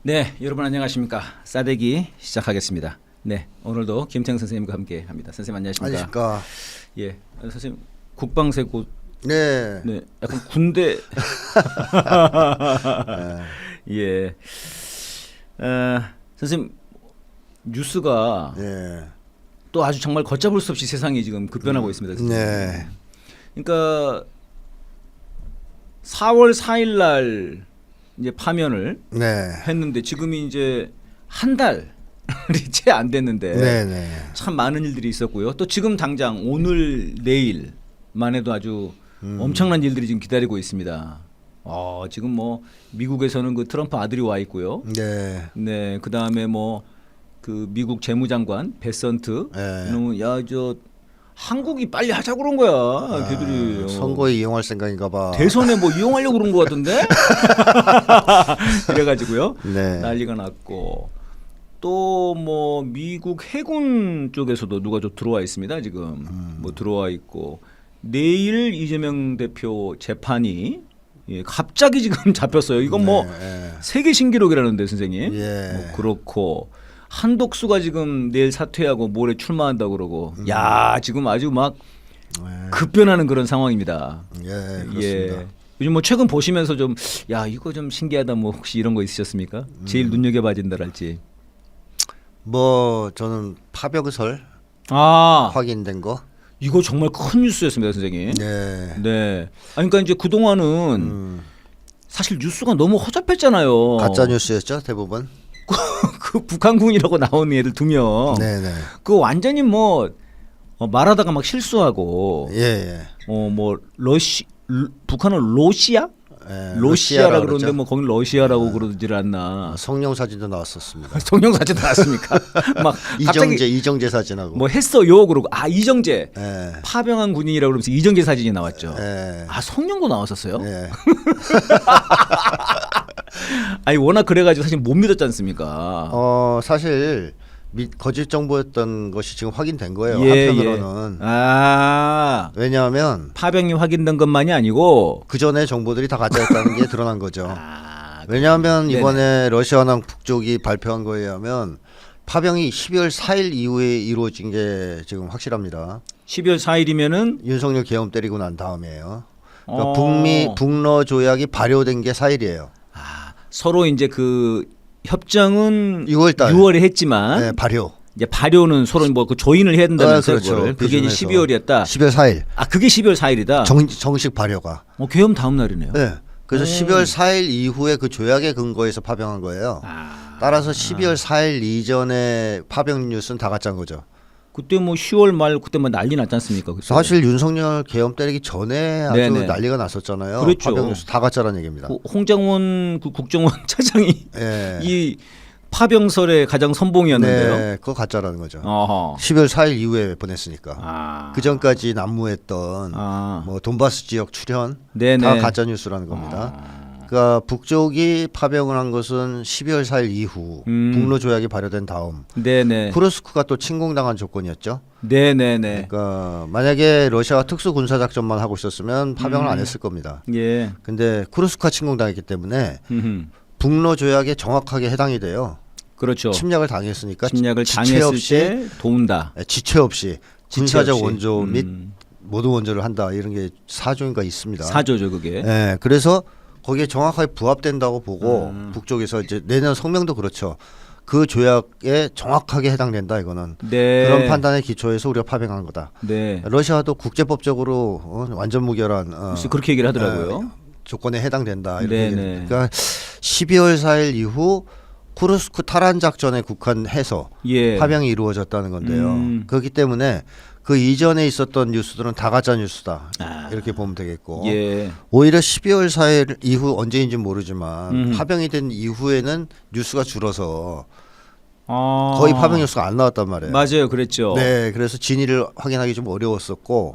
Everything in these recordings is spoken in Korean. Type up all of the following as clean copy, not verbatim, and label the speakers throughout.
Speaker 1: 네, 여러분 안녕하십니까? 싸대기 시작하겠습니다. 네, 오늘도 김태형 선생님과 함께합니다. 선생님 안녕하십니까?
Speaker 2: 안녕하십니까?
Speaker 1: 예, 선생님 국방세 곧
Speaker 2: 네.
Speaker 1: 네, 약간 군대 예, 선생님 뉴스가
Speaker 2: 네.
Speaker 1: 또 아주 정말 걷잡을 수 없이 세상이 지금 급변하고 있습니다. 선생님.
Speaker 2: 네.
Speaker 1: 그러니까 4월 4일 날 이제 파면을
Speaker 2: 네.
Speaker 1: 했는데 지금이 이제 한 달이 채 안 됐는데
Speaker 2: 네. 네.
Speaker 1: 참 많은 일들이 있었고요. 또 지금 당장 오늘 내일만 해도 아주 엄청난 일들이 지금 기다리고 있습니다. 지금 뭐 미국에서는 그 트럼프 아들이 와 있고요.
Speaker 2: 네.
Speaker 1: 네, 그 다음에 뭐 그 미국 재무장관 베선트
Speaker 2: 네.
Speaker 1: 이놈은 야저 한국이 빨리 하자 그런 거야. 걔들이
Speaker 2: 선거에 이용할 생각인가 봐.
Speaker 1: 대선에 뭐 이용하려고 그런 거 같던데. 그래가지고요.
Speaker 2: 네.
Speaker 1: 난리가 났고 또 뭐 미국 해군 쪽에서도 누가 좀 들어와 있습니다. 지금 뭐 들어와 있고 내일 이재명 대표 재판이 갑자기 지금 잡혔어요. 이건 뭐
Speaker 2: 네.
Speaker 1: 세계 신기록이라는데 선생님.
Speaker 2: 예.
Speaker 1: 뭐 그렇고 한독수가 지금 내일 사퇴하고 모레 출마한다고 그러고 야 지금 아주 막 급변하는 그런 상황입니다.
Speaker 2: 예. 그렇습니다.
Speaker 1: 요즘 뭐 최근 보시면서 좀 야 이거 좀 신기하다 뭐 혹시 이런 거 있으셨습니까? 제일 눈여겨봐진다랄지.
Speaker 2: 뭐 저는 파병설
Speaker 1: 아
Speaker 2: 확인된 거.
Speaker 1: 이거 정말 큰 뉴스였습니다, 선생님.
Speaker 2: 네.
Speaker 1: 네. 그러니까 이제 그 동안은 사실 뉴스가 너무 허접했잖아요.
Speaker 2: 가짜 뉴스였죠 대부분.
Speaker 1: 그 북한군이라고 나오는 애들 2명.
Speaker 2: 네네.
Speaker 1: 그 완전히 뭐 말하다가 막 실수하고.
Speaker 2: 예.
Speaker 1: 뭐 북한은 러시아?
Speaker 2: 예.
Speaker 1: 러시아라 그러는데
Speaker 2: 그러죠.
Speaker 1: 뭐 거긴 러시아라고 그러질 않나.
Speaker 2: 성령 사진도 나왔었습니다.
Speaker 1: 성령 사진 나왔습니까? 막 갑자기
Speaker 2: 이정재 사진하고.
Speaker 1: 뭐 했어요 그러고 이정재
Speaker 2: 예.
Speaker 1: 파병한 군인이라고 그러면서 이정재 사진이 나왔죠.
Speaker 2: 예.
Speaker 1: 성령도 나왔었어요?
Speaker 2: 예.
Speaker 1: 아니 워낙 그래가지고 사실 못 믿었지 않습니까?
Speaker 2: 사실 거짓 정보였던 것이 지금 확인된 거예요.
Speaker 1: 예,
Speaker 2: 한편으로는. 왜냐하면
Speaker 1: 파병이 확인된 것만이 아니고
Speaker 2: 그 전에 정보들이 다 가짜였다는 게 드러난 거죠.
Speaker 1: 아,
Speaker 2: 왜냐하면
Speaker 1: 네네.
Speaker 2: 이번에 러시아왕 북쪽이 발표한 거에 의하면 파병이 12월 4일 이후에 이루어진 게 지금 확실합니다.
Speaker 1: 12월 4일이면은
Speaker 2: 윤석열 계엄 때리고 난 다음이에요. 그러니까 북러 조약이 발효된 게 4일이에요.
Speaker 1: 서로 이제 그 협정은
Speaker 2: 6월달.
Speaker 1: 6월에 했지만
Speaker 2: 네, 발효.
Speaker 1: 이제 발효는 서로 뭐 그 조인을 해야 된다면서요.
Speaker 2: 그렇죠.
Speaker 1: 그거를. 그게 이제
Speaker 2: 비준해서.
Speaker 1: 12월이었다.
Speaker 2: 12월 4일.
Speaker 1: 그게 12월 4일이다.
Speaker 2: 정식 발효가.
Speaker 1: 계엄 다음 날이네요.
Speaker 2: 네. 그래서 12월 4일 이후에 그 조약에 근거해서 파병한 거예요. 따라서 12월 4일 이전에 파병 뉴스는 다 가짜인 거죠.
Speaker 1: 그때 뭐 10월 말 그때 뭐 난리 났지 않습니까? 그때?
Speaker 2: 사실 윤석열 계엄 때리기 전에 아주
Speaker 1: 네네.
Speaker 2: 난리가 났었잖아요.
Speaker 1: 그랬죠.
Speaker 2: 파병 뉴스 다 가짜라는 얘기입니다.
Speaker 1: 홍장원 그 국정원 차장이
Speaker 2: 예.
Speaker 1: 이 파병설의 가장 선봉이었는데요.
Speaker 2: 네, 그거 가짜라는 거죠.
Speaker 1: 어허.
Speaker 2: 12월 4일 이후에 보냈으니까. 그 전까지 난무했던 뭐 돈바스 지역 출현
Speaker 1: 네네.
Speaker 2: 다 가짜 뉴스라는 겁니다. 그러니까 북쪽이 파병을 한 것은 12월 4일 이후 북러 조약이 발효된 다음
Speaker 1: 네네.
Speaker 2: 쿠르스크가 또 침공당한 조건이었죠.
Speaker 1: 네네네.
Speaker 2: 그러니까 만약에 러시아가 특수 군사 작전만 하고 있었으면 파병을 안 했을 겁니다.
Speaker 1: 예.
Speaker 2: 근데 쿠르스크가 침공당했기 때문에
Speaker 1: 음흠.
Speaker 2: 북러 조약에 정확하게 해당이 돼요.
Speaker 1: 그렇죠.
Speaker 2: 침략을 당했으니까
Speaker 1: 침략을
Speaker 2: 지체
Speaker 1: 당했을
Speaker 2: 없이
Speaker 1: 때 도운다.
Speaker 2: 지체 없이 군사적
Speaker 1: 없이.
Speaker 2: 원조 및 모든 원조를 한다 이런 게 사조인가 있습니다.
Speaker 1: 사조죠 그게.
Speaker 2: 네, 그래서 거기에 정확하게 부합된다고 보고 북쪽에서 이제 내년 성명도 그렇죠. 그 조약에 정확하게 해당된다 이거는
Speaker 1: 네.
Speaker 2: 그런 판단에 기초해서 우리가 파병한 거다.
Speaker 1: 네.
Speaker 2: 러시아도 국제법적으로 완전 무결한
Speaker 1: 글쎄 그렇게 얘기를 하더라고요.
Speaker 2: 조건에 해당된다 이렇게
Speaker 1: 네네.
Speaker 2: 얘기합니다. 그러니까 12월 4일 이후 쿠르스크 탈환 작전에 국한해서
Speaker 1: 예.
Speaker 2: 파병이 이루어졌다는 건데요. 그렇기 때문에 그 이전에 있었던 뉴스들은 다 가짜 뉴스다 이렇게 보면 되겠고
Speaker 1: 예.
Speaker 2: 오히려 12월 4일 이후 언제인지 모르지만 파병이 된 이후에는 뉴스가 줄어서 거의 파병 뉴스가 안 나왔단 말이에요.
Speaker 1: 맞아요, 그랬죠.
Speaker 2: 네, 그래서 진위를 확인하기 좀 어려웠었고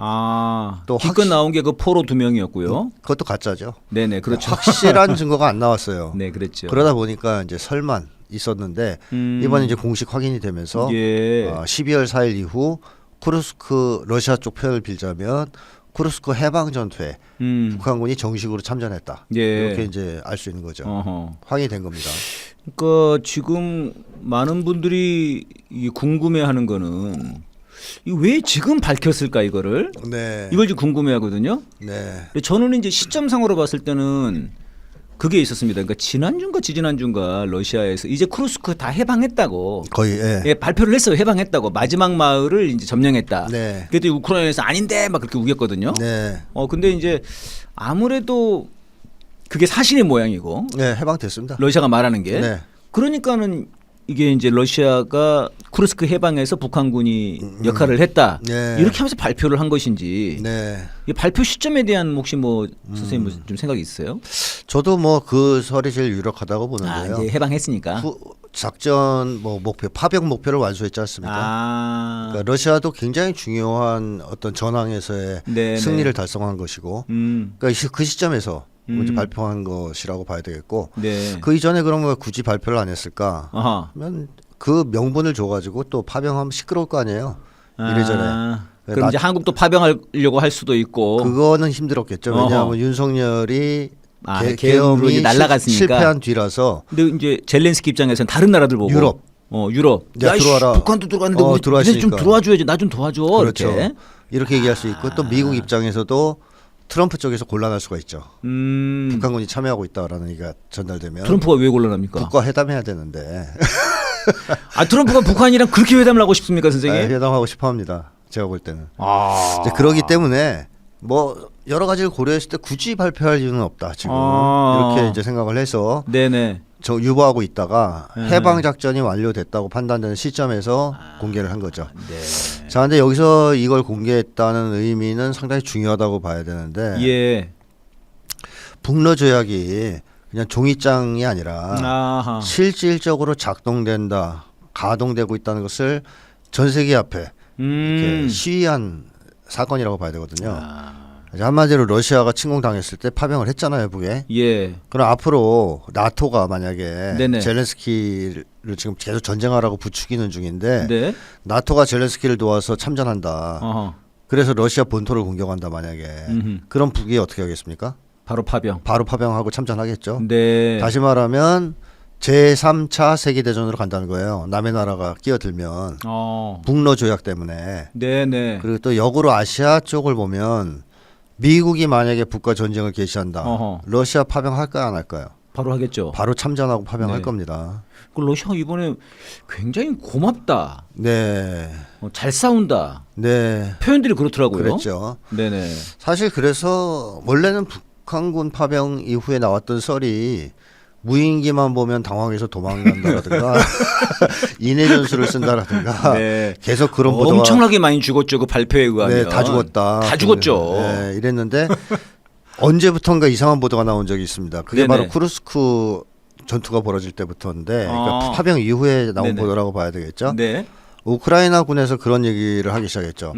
Speaker 1: 또 기껏 나온 게 그 포로 2명이었고요.
Speaker 2: 그것도 가짜죠.
Speaker 1: 네네, 그렇죠.
Speaker 2: 확실한 증거가 안 나왔어요.
Speaker 1: 네, 그랬죠.
Speaker 2: 그러다 보니까 이제 설만 있었는데 이번에 이제 공식 확인이 되면서
Speaker 1: 예.
Speaker 2: 12월 4일 이후 쿠르스크 러시아 쪽 편을 빌자면 쿠르스크 해방 전투에 북한군이 정식으로 참전했다.
Speaker 1: 예.
Speaker 2: 이렇게 이제 알 수 있는 거죠.
Speaker 1: 어허.
Speaker 2: 확인이 된 겁니다.
Speaker 1: 그러니까 지금 많은 분들이 이 궁금해하는 거는 이 왜 지금 밝혔을까 이거를
Speaker 2: 네.
Speaker 1: 이걸 지금 궁금해하거든요.
Speaker 2: 네.
Speaker 1: 근데 저는 이제 시점상으로 봤을 때는 그게 있었습니다. 그러니까 지난주인가 지지난주인가 러시아에서 이제 쿠르스크 다 해방했다고
Speaker 2: 거의 예.
Speaker 1: 예, 발표를 했어요. 해방했다고 마지막 마을을 이제 점령했다.
Speaker 2: 네.
Speaker 1: 그랬더니 우크라이나에서 아닌데 막 그렇게 우겼거든요.
Speaker 2: 네.
Speaker 1: 근데 이제 아무래도 그게 사실의 모양이고
Speaker 2: 네, 해방됐습니다.
Speaker 1: 러시아가 말하는 게
Speaker 2: 네.
Speaker 1: 그러니까는 이게 이제 러시아가 쿠르스크 해방에서 북한군이 역할을 했다.
Speaker 2: 네.
Speaker 1: 이렇게 하면서 발표를 한 것인지
Speaker 2: 네.
Speaker 1: 이 발표 시점에 대한 혹시 뭐 선생님 무슨 좀 생각이 있어요?
Speaker 2: 저도 뭐 그 설이 제일 유력하다고
Speaker 1: 아,
Speaker 2: 보는데요.
Speaker 1: 이제 해방했으니까.
Speaker 2: 작전 뭐 목표 파병 목표를 완수했지 않습니까?
Speaker 1: 아,
Speaker 2: 그러니까 러시아도 굉장히 중요한 어떤 전황에서의
Speaker 1: 네,
Speaker 2: 승리를
Speaker 1: 네.
Speaker 2: 달성한 것이고,
Speaker 1: 음,
Speaker 2: 그러니까 그 시점에서 먼저 발표한 것이라고 봐야 되겠고,
Speaker 1: 네.
Speaker 2: 그 이전에 그러면 굳이 발표를 안 했을까?
Speaker 1: 아하.
Speaker 2: 하면 그 명분을 줘가지고 또 파병하면 시끄러울 거 아니에요. 이래저래.
Speaker 1: 아, 그럼 이제 한국도 파병하려고 할 수도 있고.
Speaker 2: 그거는 힘들었겠죠. 왜냐하면
Speaker 1: 어허.
Speaker 2: 윤석열이
Speaker 1: 계엄으로 이제 날아갔으니까.
Speaker 2: 실패한 뒤라서
Speaker 1: 근데 이제 젤렌스키 입장에서는 다른 나라들 보고
Speaker 2: 유럽.
Speaker 1: 유럽.
Speaker 2: 야,
Speaker 1: 야,
Speaker 2: 들어와라.
Speaker 1: 북한도 들어갔는데 우리
Speaker 2: 들어왔으니까.
Speaker 1: 좀 들어와줘야지. 나 좀 도와줘.
Speaker 2: 그렇죠.
Speaker 1: 이렇게.
Speaker 2: 얘기할 수 있고 또 미국 입장에서도 트럼프 쪽에서 곤란할 수가 있죠. 북한군이 참여하고 있다라는 얘기가 전달되면
Speaker 1: 트럼프가 왜 곤란합니까?
Speaker 2: 북과 회담해야 되는데
Speaker 1: 트럼프가 북한이랑 그렇게 회담을 하고 싶습니까, 선생님?
Speaker 2: 회담하고 싶어합니다. 제가 볼 때는.
Speaker 1: 아,
Speaker 2: 이제 그러기 때문에 뭐 여러 가지를 고려했을 때 굳이 발표할 이유는 없다. 지금 이렇게 이제 생각을 해서
Speaker 1: 네네.
Speaker 2: 저 유보하고 있다가 해방 작전이 완료됐다고 판단되는 시점에서 공개를 한 거죠.
Speaker 1: 네.
Speaker 2: 자, 근데 여기서 이걸 공개했다는 의미는 상당히 중요하다고 봐야 되는데
Speaker 1: 예.
Speaker 2: 북러 조약이 그냥 종이장이 아니라
Speaker 1: 아하.
Speaker 2: 실질적으로 작동된다, 가동되고 있다는 것을 전 세계 앞에 이렇게 시위한 사건이라고 봐야 되거든요. 한마디로 러시아가 침공당했을 때 파병을 했잖아요, 북에.
Speaker 1: 예.
Speaker 2: 그럼 앞으로 나토가 만약에
Speaker 1: 네네.
Speaker 2: 젤렌스키를 지금 계속 전쟁하라고 부추기는 중인데
Speaker 1: 네.
Speaker 2: 나토가 젤렌스키를 도와서 참전한다.
Speaker 1: 어허.
Speaker 2: 그래서 러시아 본토를 공격한다 만약에. 그럼 북이 어떻게 하겠습니까?
Speaker 1: 바로 파병.
Speaker 2: 바로 파병하고 참전하겠죠.
Speaker 1: 네.
Speaker 2: 다시 말하면 제3차 세계대전으로 간다는 거예요. 남의 나라가 끼어들면 북러 조약 때문에.
Speaker 1: 네네.
Speaker 2: 그리고 또 역으로 아시아 쪽을 보면 미국이 만약에 북과 전쟁을 개시한다.
Speaker 1: 어허.
Speaker 2: 러시아 파병할까요, 안 할까요?
Speaker 1: 바로 하겠죠.
Speaker 2: 바로 참전하고 파병할
Speaker 1: 네.
Speaker 2: 겁니다.
Speaker 1: 그 러시아가 이번에 굉장히 고맙다.
Speaker 2: 네,
Speaker 1: 잘 싸운다.
Speaker 2: 네,
Speaker 1: 표현들이 그렇더라고요.
Speaker 2: 그랬죠.
Speaker 1: 네네.
Speaker 2: 사실 그래서 원래는 북한군 파병 이후에 나왔던 썰이 무인기만 보면 당황해서 도망간다라든가 인해 전술을 쓴다라든가
Speaker 1: 네.
Speaker 2: 계속 그런 보도가
Speaker 1: 엄청나게 많이 죽었죠. 그 발표에 의하면.
Speaker 2: 네, 다 죽었다.
Speaker 1: 다 죽었죠.
Speaker 2: 네, 이랬는데 언제부턴가 이상한 보도가 나온 적이 있습니다. 그게
Speaker 1: 네네.
Speaker 2: 바로 쿠르스크 전투가 벌어질 때부터인데 그러니까 파병 이후에 나온
Speaker 1: 네네.
Speaker 2: 보도라고 봐야 되겠죠.
Speaker 1: 네.
Speaker 2: 우크라이나군에서 그런 얘기를 하기 시작했죠.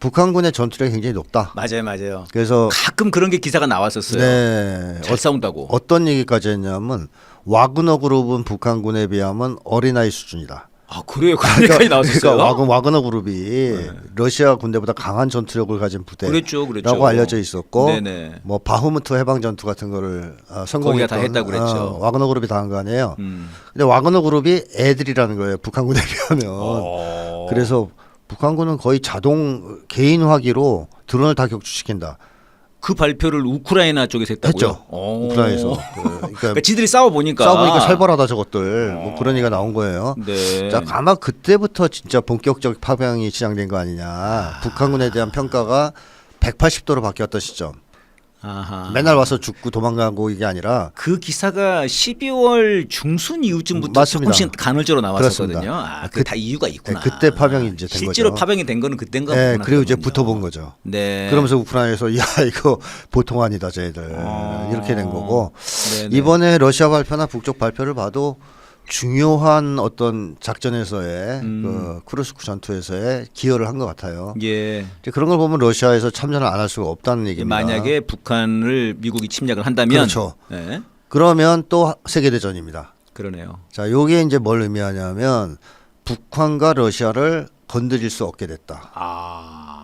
Speaker 2: 북한군의 전투력이 굉장히 높다.
Speaker 1: 맞아요.
Speaker 2: 그래서
Speaker 1: 가끔 그런 게 기사가 나왔었어요.
Speaker 2: 네,
Speaker 1: 잘 싸운다고.
Speaker 2: 어떤 얘기까지 했냐면 와그너 그룹은 북한군에 비하면 어린아이 수준이다.
Speaker 1: 그래요. 그런 얘기까지 나왔었어요.
Speaker 2: 그러니까 와그너 그룹이 러시아 군대보다 강한 전투력을 가진 부대라고
Speaker 1: 그랬죠.
Speaker 2: 알려져 있었고,
Speaker 1: 네네.
Speaker 2: 뭐 바흐무트 해방 전투 같은 거를
Speaker 1: 거기가
Speaker 2: 성공했던
Speaker 1: 다 했다고 그랬죠.
Speaker 2: 와그너 그룹이 다 한 거 아니에요. 근데 와그너 그룹이 애들이라는 거예요. 북한군에 비하면. 그래서 북한군은 거의 자동 개인화기로 드론을 다 격추시킨다.
Speaker 1: 그 발표를 우크라이나 쪽에서 했다고요?
Speaker 2: 했죠. 우크라이나에서.
Speaker 1: 그러니까 지들이 싸워보니까
Speaker 2: 살벌하다 저것들. 뭐 그런 얘기가 나온 거예요.
Speaker 1: 네.
Speaker 2: 자, 아마 그때부터 진짜 본격적 파병이 시작된 거 아니냐. 북한군에 대한 평가가 180도로 바뀌었던 시점.
Speaker 1: 아하.
Speaker 2: 맨날 와서 죽고 도망가고 이게 아니라
Speaker 1: 그 기사가 12월 중순 이후쯤부터
Speaker 2: 맞습니다.
Speaker 1: 조금씩 간헐적으로 나왔었거든요.
Speaker 2: 그렇습니다.
Speaker 1: 그게 다 이유가 있구나.
Speaker 2: 그때 파병이 이제 된
Speaker 1: 실제로
Speaker 2: 거죠.
Speaker 1: 파병이 된 거는 그때인가
Speaker 2: 네,
Speaker 1: 보구나.
Speaker 2: 그리고 이제
Speaker 1: 그러면요.
Speaker 2: 붙어본 거죠.
Speaker 1: 네.
Speaker 2: 그러면서 우크라이나에서 야 이거 보통 아니다 쟤들 이렇게 된 거고
Speaker 1: 네네.
Speaker 2: 이번에 러시아 발표나 북쪽 발표를 봐도 중요한 어떤 작전에서의 그 쿠르스크 전투에서의 기여를 한 것 같아요.
Speaker 1: 예.
Speaker 2: 이제 그런 걸 보면 러시아에서 참전을 안 할 수가 없다는 얘기입니다.
Speaker 1: 만약에 북한을 미국이 침략을 한다면
Speaker 2: 그렇죠.
Speaker 1: 네.
Speaker 2: 그러면 또 세계대전입니다.
Speaker 1: 그러네요.
Speaker 2: 자, 요게 이제 뭘 의미하냐면 북한과 러시아를 건드릴 수 없게 됐다.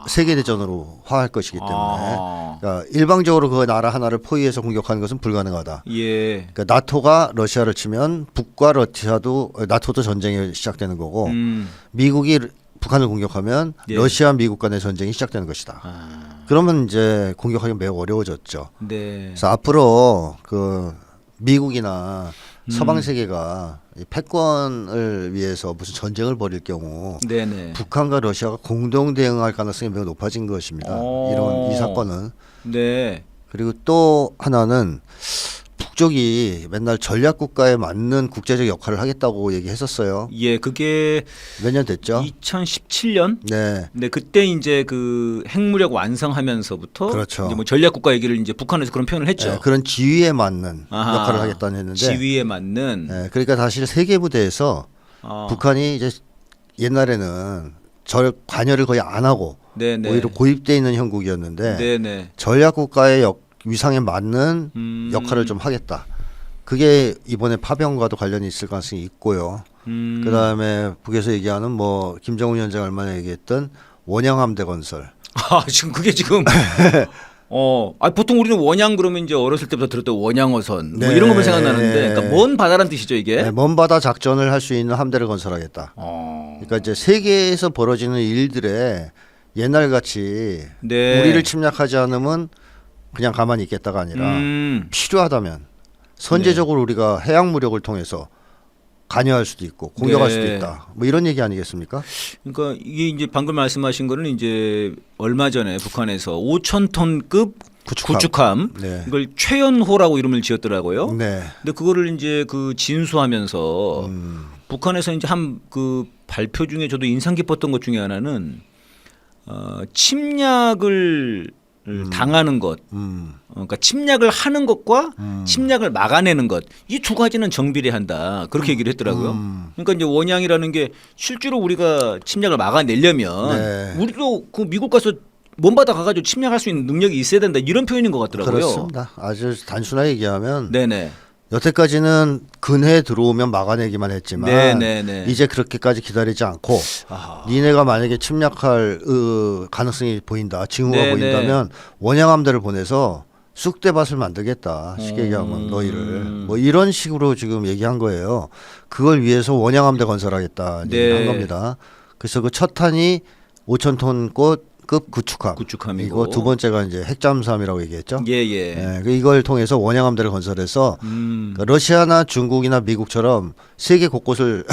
Speaker 2: 세계 대전으로 화할 것이기 때문에 그러니까 일방적으로 그 나라 하나를 포위해서 공격하는 것은 불가능하다.
Speaker 1: 예.
Speaker 2: 그러니까 나토가 러시아를 치면 북과 러시아도 나토도 전쟁이 시작되는 거고 미국이 북한을 공격하면
Speaker 1: 예.
Speaker 2: 러시아 미국 간의 전쟁이 시작되는 것이다. 그러면 이제 공격하기 매우 어려워졌죠.
Speaker 1: 네.
Speaker 2: 그래서 앞으로 그 미국이나 서방 세계가 이 패권을 위해서 무슨 전쟁을 벌일 경우
Speaker 1: 네네.
Speaker 2: 북한과 러시아가 공동 대응할 가능성이 매우 높아진 것입니다. 이런 이 사건은.
Speaker 1: 네.
Speaker 2: 그리고 또 하나는 북쪽이 맨날 전략 국가에 맞는 국제적 역할을 하겠다고 얘기했었어요.
Speaker 1: 예, 그게
Speaker 2: 몇 년 됐죠?
Speaker 1: 2017년.
Speaker 2: 네.
Speaker 1: 네, 그때 이제 그 핵무력 완성하면서부터
Speaker 2: 그렇죠.
Speaker 1: 이제 뭐 전략 국가 얘기를 이제 북한에서 그런 표현을 했죠.
Speaker 2: 네, 그런 지위에 맞는
Speaker 1: 아하.
Speaker 2: 역할을 하겠다는 했는데
Speaker 1: 지위에 맞는.
Speaker 2: 네, 그러니까 사실 세계 부대에서 북한이 이제 옛날에는 관여를 거의 안 하고
Speaker 1: 네네.
Speaker 2: 오히려 고립돼 있는 형국이었는데
Speaker 1: 네네.
Speaker 2: 전략 국가의 위상에 맞는 역할을 좀 하겠다. 그게 이번에 파병과도 관련이 있을 가능성이 있고요. 그다음에 북에서 얘기하는 뭐 김정은 위원장 얼마 전에 얘기했던 원양함대 건설.
Speaker 1: 아, 지금 그게 지금 보통 우리는 원양 그러면 이제 어렸을 때부터 들었던 원양어선 뭐
Speaker 2: 네.
Speaker 1: 이런 것만 생각나는데 그러니까 먼 바다란 뜻이죠, 이게.
Speaker 2: 네, 먼 바다 작전을 할 수 있는 함대를 건설하겠다. 그러니까 이제 세계에서 벌어지는 일들에 옛날 같이
Speaker 1: 네.
Speaker 2: 우리를 침략하지 않으면 그냥 가만히 있겠다가 아니라 필요하다면 선제적으로 우리가 해양 무력을 통해서 관여할 수도 있고 공격할
Speaker 1: 네.
Speaker 2: 수도 있다. 뭐 이런 얘기 아니겠습니까?
Speaker 1: 그러니까 이게 이제 방금 말씀하신 거는 이제 얼마 전에 북한에서 5,000톤급 구축함
Speaker 2: 네.
Speaker 1: 이걸 최연호라고 이름을 지었더라고요.
Speaker 2: 네.
Speaker 1: 근데 그거를 이제 그 진수하면서 북한에서 이제 한 그 발표 중에 저도 인상 깊었던 것 중에 하나는 침략을 당하는 것, 그러니까 침략을 하는 것과 침략을 막아내는 것, 이 두 가지는 정비례한다. 그렇게 얘기를 했더라고요. 그러니까 이제 원양이라는 게 실제로 우리가 침략을 막아내려면
Speaker 2: 네.
Speaker 1: 우리도 그 미국 가서 먼바다 가가지고 침략할 수 있는 능력이 있어야 된다. 이런 표현인 것 같더라고요.
Speaker 2: 그렇습니다. 아주 단순하게 얘기하면
Speaker 1: 네네.
Speaker 2: 여태까지는 근해 들어오면 막아내기만 했지만
Speaker 1: 네네네.
Speaker 2: 이제 그렇게까지 기다리지 않고
Speaker 1: 아하.
Speaker 2: 니네가 만약에 침략할 가능성이 보인다, 징후가
Speaker 1: 네네.
Speaker 2: 보인다면 원양함대를 보내서 쑥대밭을 만들겠다. 쉽게 얘기하면 너희를 뭐 이런 식으로 지금 얘기한 거예요. 그걸 위해서 원양함대 건설하겠다
Speaker 1: 네.
Speaker 2: 얘기한 겁니다. 그래서 그 첫 탄이 5,000톤급 구축함.
Speaker 1: 구축함이고.
Speaker 2: 이거 두 번째가 이제 핵잠수함이라고 얘기했죠.
Speaker 1: 예예.
Speaker 2: 네, 이걸 통해서 원양함대를 건설해서 그러니까 러시아나 중국이나 미국처럼 세계 곳곳을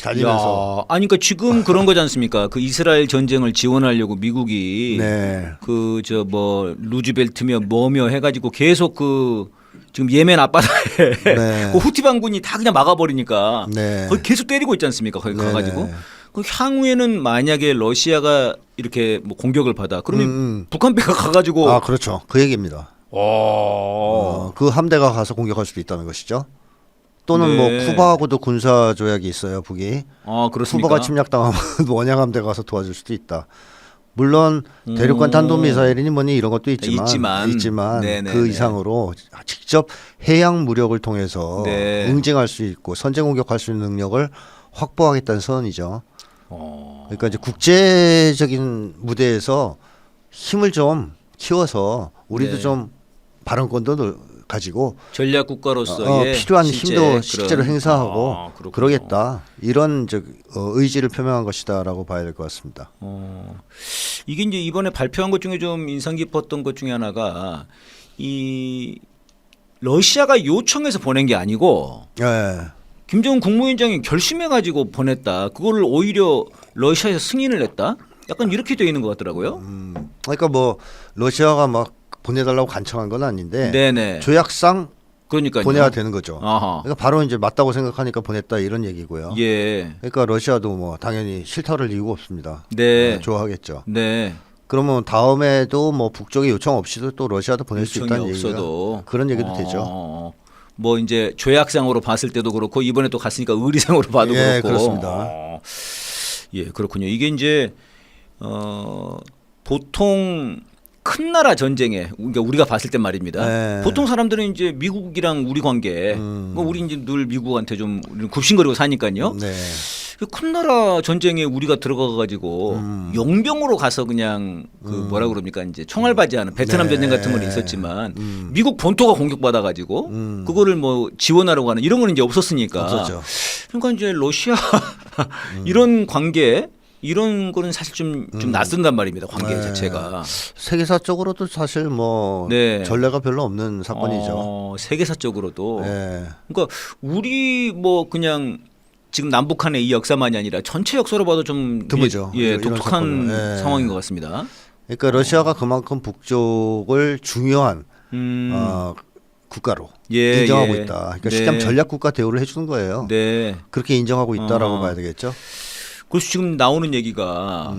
Speaker 2: 다니면서
Speaker 1: 아니 그러니까 지금 그런 거지 않습니까? 그 이스라엘 전쟁을 지원하려고 미국이
Speaker 2: 네.
Speaker 1: 그 저 뭐 루즈벨트며 뭐며 해가지고 계속 그 지금 예멘 앞바다에
Speaker 2: 네.
Speaker 1: 그 후티 반군이 다 그냥 막아버리니까
Speaker 2: 네.
Speaker 1: 거기 계속 때리고 있지 않습니까? 거기
Speaker 2: 네네.
Speaker 1: 가가지고 그 향후에는 만약에 러시아가 이렇게 뭐 공격을 받아 그러면 북한배가 가가지고
Speaker 2: 아 그렇죠. 그 얘기입니다. 그 함대가 가서 공격할 수도 있다는 것이죠. 또는
Speaker 1: 네.
Speaker 2: 뭐 쿠바하고도 군사 조약이 있어요. 북이
Speaker 1: 그렇습니까?
Speaker 2: 쿠바가 침략당하면 원양함대가 가서 도와줄 수도 있다. 물론 대륙간 탄도미사일이니 뭐니 이런 것도 있지만
Speaker 1: 네네네.
Speaker 2: 그 이상으로 직접 해양 무력을 통해서
Speaker 1: 네.
Speaker 2: 응징할 수 있고 선제 공격할 수 있는 능력을 확보하겠다는 선이죠. 그러니까 이제 국제적인 무대에서 힘을 좀 키워서 우리도
Speaker 1: 네.
Speaker 2: 좀 발언권도 가지고
Speaker 1: 전략 국가로서의
Speaker 2: 필요한
Speaker 1: 실제
Speaker 2: 힘도
Speaker 1: 그런-
Speaker 2: 실제로 행사하고
Speaker 1: 그렇군요.
Speaker 2: 그러겠다 이런 의지를 표명한 것이다라고 봐야 될 것 같습니다.
Speaker 1: 이게 이제 이번에 발표한 것 중에 좀 인상 깊었던 것 중에 하나가 이 러시아가 요청해서 보낸 게 아니고
Speaker 2: 네.
Speaker 1: 김정은 국무위원장이 결심해 가지고 보냈다. 그거를 오히려 러시아에서 승인을 했다. 약간 이렇게 되어 있는 것 같더라고요.
Speaker 2: 그러니까 뭐 러시아가 막 보내달라고 간청한 건 아닌데
Speaker 1: 네네.
Speaker 2: 조약상
Speaker 1: 그러니까요.
Speaker 2: 보내야 되는 거죠.
Speaker 1: 아하.
Speaker 2: 그러니까 바로 이제 맞다고 생각하니까 보냈다 이런 얘기고요.
Speaker 1: 예.
Speaker 2: 그러니까 러시아도 뭐 당연히 싫다를 이유가 없습니다.
Speaker 1: 네.
Speaker 2: 좋아하겠죠.
Speaker 1: 네.
Speaker 2: 그러면 다음에도 뭐 북쪽의 요청 없이도 또 러시아도 보낼 수
Speaker 1: 요청이
Speaker 2: 있다는 얘기가
Speaker 1: 없어도
Speaker 2: 그런 얘기도 되죠.
Speaker 1: 뭐 이제 조약상으로 봤을 때도 그렇고 이번에 또 갔으니까 의리상으로 봐도
Speaker 2: 예,
Speaker 1: 그렇고.
Speaker 2: 그렇습니다.
Speaker 1: 예, 그렇군요. 이게 이제 보통 큰 나라 전쟁에 그러니까 우리가 봤을 때 말입니다.
Speaker 2: 네.
Speaker 1: 보통 사람들은 이제 미국이랑 우리 관계, 뭐 우리 이제 늘 미국한테 좀 우리는 굽신거리고 사니까요.
Speaker 2: 네.
Speaker 1: 큰 나라 전쟁에 우리가 들어가가지고 용병으로 가서 그냥 그 뭐라 그럽니까 이제 총알바지하는 베트남
Speaker 2: 네.
Speaker 1: 전쟁 같은 건 있었지만 미국 본토가 공격받아가지고 그거를 뭐 지원하려고 하는 이런 건 이제 없었으니까.
Speaker 2: 없었죠.
Speaker 1: 그러니까 이제 러시아 이런 관계 이런 거는 사실 좀 낯선단 말입니다. 관계
Speaker 2: 네.
Speaker 1: 자체가.
Speaker 2: 세계사적으로도 사실 뭐
Speaker 1: 네.
Speaker 2: 전례가 별로 없는 사건이죠.
Speaker 1: 세계사적으로도.
Speaker 2: 네.
Speaker 1: 그러니까 우리 뭐 그냥 지금 남북한의 이 역사만이 아니라 전체 역사로 봐도 좀
Speaker 2: 드물죠.
Speaker 1: 예,
Speaker 2: 이런
Speaker 1: 독특한
Speaker 2: 사건은. 예.
Speaker 1: 상황인 것 같습니다.
Speaker 2: 그러니까 러시아가 그만큼 북쪽을 중요한 국가로
Speaker 1: 예,
Speaker 2: 인정하고
Speaker 1: 예.
Speaker 2: 있다. 그러니까
Speaker 1: 네.
Speaker 2: 식량 전략 국가 대우를 해주는 거예요.
Speaker 1: 네.
Speaker 2: 그렇게 인정하고 있다라고
Speaker 1: 어.
Speaker 2: 봐야 되겠죠.
Speaker 1: 그래서 지금 나오는 얘기가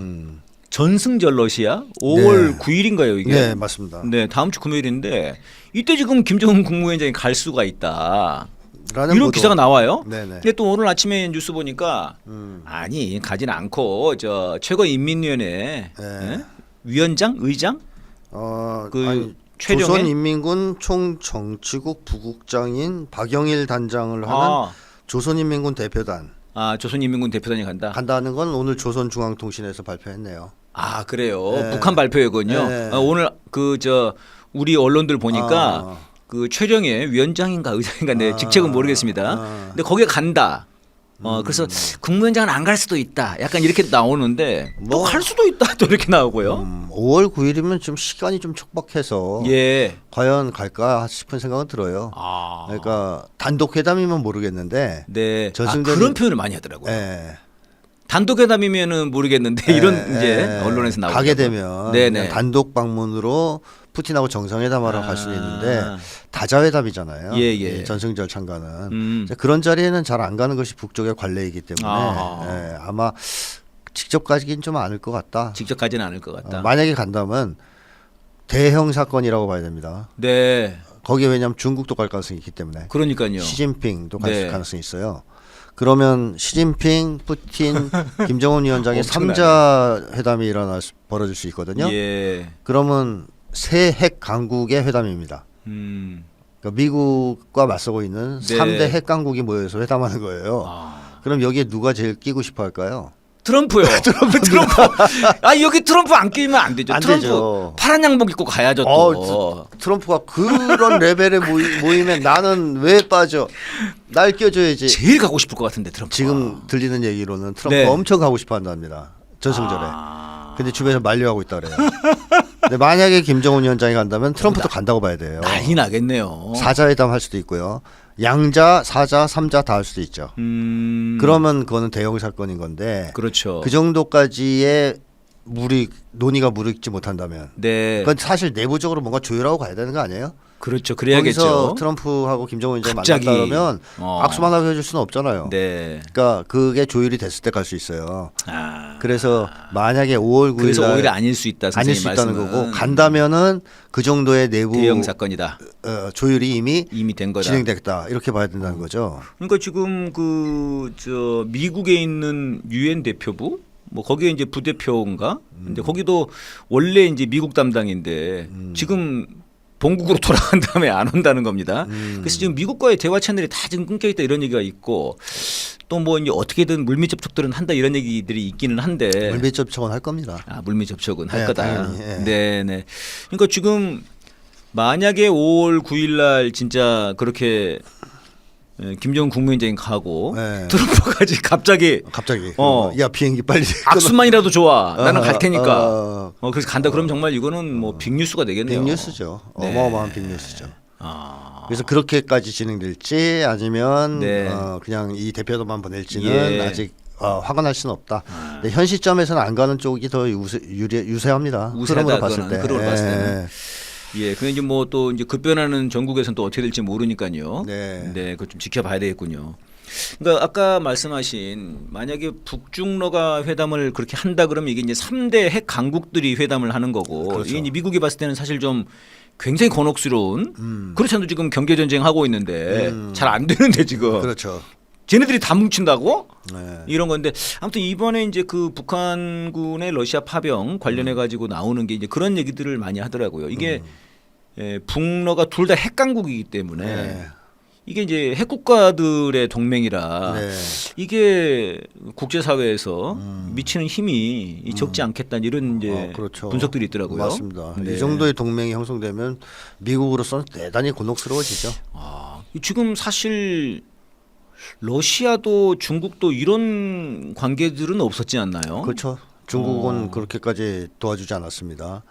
Speaker 1: 전승절 러시아 5월
Speaker 2: 네.
Speaker 1: 9일인가요 이게?
Speaker 2: 네, 맞습니다.
Speaker 1: 네, 다음 주 금요일인데 이때 지금 김정은 국무위원장이 갈 수가 있다.
Speaker 2: 라는
Speaker 1: 이런
Speaker 2: 보도.
Speaker 1: 기사가 나와요.
Speaker 2: 네네.
Speaker 1: 근데 또 오늘 아침에 뉴스 보니까 아니 가진 않고 저 최고인민위원회
Speaker 2: 네.
Speaker 1: 예? 위원장, 의장 그
Speaker 2: 아니,
Speaker 1: 최령의
Speaker 2: 조선인민군 총정치국 부국장인 박영일 단장을 하는 조선인민군 대표단
Speaker 1: 조선인민군 대표단이 간다.
Speaker 2: 간다는 건 오늘 조선중앙통신에서 발표했네요.
Speaker 1: 아 그래요.
Speaker 2: 네.
Speaker 1: 북한 발표였군요.
Speaker 2: 네.
Speaker 1: 오늘 그 저 우리 언론들 보니까 그 최령의 위원장인가 의장인가 내 직책은 모르겠습니다. 근데 거기에 간다. 그래서 국무위원장은 안 갈 수도 있다. 약간 이렇게 나오는데 또
Speaker 2: 뭐.
Speaker 1: 갈 수도 있다. 또 이렇게 나오고요.
Speaker 2: 5월 9일이면 좀 시간이 좀 촉박해서
Speaker 1: 예.
Speaker 2: 과연 갈까 싶은 생각은 들어요. 그러니까 단독 회담이면 모르겠는데
Speaker 1: 네.
Speaker 2: 전승절이-
Speaker 1: 그런 표현을 많이 하더라고요.
Speaker 2: 예.
Speaker 1: 단독 회담이면은 모르겠는데 이런 이제 언론에서 나오고
Speaker 2: 가게 되면
Speaker 1: 네네.
Speaker 2: 그냥 단독 방문으로 푸틴하고 정상회담하러 갈 수는 있는데 다자회담이잖아요.
Speaker 1: 예, 예.
Speaker 2: 이 전승절 참가는 이제 그런 자리에는 잘 안 가는 것이 북쪽의 관례이기 때문에 예, 아마 직접 가긴 좀 않을 것 같다.
Speaker 1: 직접 가지는 않을 것 같다.
Speaker 2: 만약에 간다면 대형 사건이라고 봐야 됩니다.
Speaker 1: 네.
Speaker 2: 거기에 왜냐하면 중국도 갈 가능성이 있기 때문에
Speaker 1: 그러니까요.
Speaker 2: 시진핑도 갈
Speaker 1: 네.
Speaker 2: 가능성이 있어요. 그러면 시진핑, 푸틴, 김정은 위원장의
Speaker 1: 엄청나네.
Speaker 2: 3자 회담이 벌어질 수 있거든요.
Speaker 1: 예.
Speaker 2: 그러면 새 핵 강국의 회담입니다. 그러니까 미국과 맞서고 있는
Speaker 1: 네.
Speaker 2: 3대 핵 강국이 모여서 회담하는 거예요. 그럼 여기에 누가 제일 끼고 싶어 할까요?
Speaker 1: 트럼프요. 트럼프. 여기 트럼프 안 끼면 안 되죠.
Speaker 2: 안
Speaker 1: 트럼프
Speaker 2: 되죠.
Speaker 1: 파란 양복 입고 가야죠 또.
Speaker 2: 트럼프가 그런 레벨의 모임에 나는 왜 빠져? 날 껴줘야지.
Speaker 1: 제일 가고 싶을 것 같은데 트럼프.
Speaker 2: 지금 들리는 얘기로는 트럼프가
Speaker 1: 네.
Speaker 2: 엄청 가고 싶어 한답니다. 전승절에. 근데 주변에서 만류하고 있다 그래요. 근데 만약에 김정은 위원장이 간다면 트럼프도 간다고 봐야 돼요.
Speaker 1: 난리 나겠네요.
Speaker 2: 4자 회담 할 수도 있고요. 양자, 4자, 3자 다 할 수도 있죠. 그러면 그거는 대형 사건인 건데
Speaker 1: 그렇죠.
Speaker 2: 그 정도까지의 논의가 무르익지 못한다면
Speaker 1: 네.
Speaker 2: 그건 사실 내부적으로 뭔가 조율하고 가야 되는 거 아니에요?
Speaker 1: 그렇죠.
Speaker 2: 거기서
Speaker 1: 그래야겠죠.
Speaker 2: 트럼프하고 김정은 위원장이
Speaker 1: 갑자기.
Speaker 2: 만났다 그러면
Speaker 1: 어.
Speaker 2: 악수만 하게 해줄 수는 없잖아요.
Speaker 1: 네.
Speaker 2: 그러니까 그게 조율이 됐을 때 갈 수 있어요.
Speaker 1: 아.
Speaker 2: 그래서 만약에 5월 9일
Speaker 1: 그래서
Speaker 2: 날
Speaker 1: 오히려 아닐 수 있다.
Speaker 2: 아닐
Speaker 1: 선생님
Speaker 2: 수 있다는
Speaker 1: 말씀은.
Speaker 2: 거고 간다면은 그 정도의 내부
Speaker 1: 대형 사건이다.
Speaker 2: 조율이 이미
Speaker 1: 된 거다.
Speaker 2: 진행됐다 이렇게 봐야 된다는 거죠.
Speaker 1: 그러니까 지금 그 저 미국에 있는 유엔 대표부 뭐 거기에 이제 부대표인가? 근데 거기도 원래 이제 미국 담당인데 지금 본국으로 돌아간 다음에 안 온다는 겁니다. 그래서 지금 미국과의 대화 채널이 다 지금 끊겨 있다 이런 얘기가 있고 또 뭐 이제 어떻게든 물밑 접촉들은 한다 이런 얘기들이 있기는 한데
Speaker 2: 물밑 접촉은 할 겁니다.
Speaker 1: 물밑 접촉은 할
Speaker 2: 네,
Speaker 1: 거다.
Speaker 2: 당연히, 예.
Speaker 1: 네. 그러니까 지금 만약에 5월 9일 날 진짜 그렇게 김정은 국무위원장이 가고
Speaker 2: 네.
Speaker 1: 트럼프까지 갑자기
Speaker 2: 야 비행기 빨리
Speaker 1: 악수만이라도 좋아. 나는 갈 테니까.
Speaker 2: 끊어.
Speaker 1: 그래서 간다. 그럼 정말 이거는 뭐 빅뉴스가 되겠네요.
Speaker 2: 빅뉴스죠.
Speaker 1: 네.
Speaker 2: 어마어마한 빅뉴스죠. 그래서 그렇게까지 진행될지 아니면
Speaker 1: 네.
Speaker 2: 그냥 이 대표도만 보낼지는
Speaker 1: 예.
Speaker 2: 아직 확언할 수는 없다. 근데 현 시점에서는 안 가는 쪽이 더 유세합니다. 흐름으로 봤을 때.
Speaker 1: 흐름으로 봤을 때는. 예, 근데 이제 뭐 또 이제 급변하는 전국에서는 또 어떻게 될지 모르니까요.
Speaker 2: 네.
Speaker 1: 그거 좀 지켜봐야 되겠군요. 그러니까 아까 말씀하신 만약에 북중러가 회담을 그렇게 한다 그러면 이게 이제 3대 핵 강국들이 회담을 하는 거고
Speaker 2: 그렇죠.
Speaker 1: 이게 이제 미국이 봤을 때는 사실 좀 굉장히 곤혹스러운 그렇지 않아도 지금 경제 전쟁 하고 있는데 잘 안 되는데 지금
Speaker 2: 그렇죠.
Speaker 1: 쟤네들이 다 뭉친다고?
Speaker 2: 네.
Speaker 1: 이런 건데 아무튼 이번에 이제 그 북한군의 러시아 파병 관련해 가지고 나오는 게 이제 그런 얘기들을 많이 하더라고요. 이게 북러가 둘 다 핵강국이기 때문에
Speaker 2: 네.
Speaker 1: 이게 이제 핵국가들의 동맹이라
Speaker 2: 네.
Speaker 1: 이게 국제사회에서 미치는 힘이 적지 않겠다는 이런 이제
Speaker 2: 그렇죠.
Speaker 1: 분석들이 있더라고요.
Speaker 2: 맞습니다.
Speaker 1: 네.
Speaker 2: 이 정도의 동맹이 형성되면 미국으로서는 대단히 곤혹스러워지죠.
Speaker 1: 지금 사실 러시아도 중국도 이런 관계들은 없었지 않나요?
Speaker 2: 그렇죠. 중국은 그렇게까지 도와주지 않았습니다.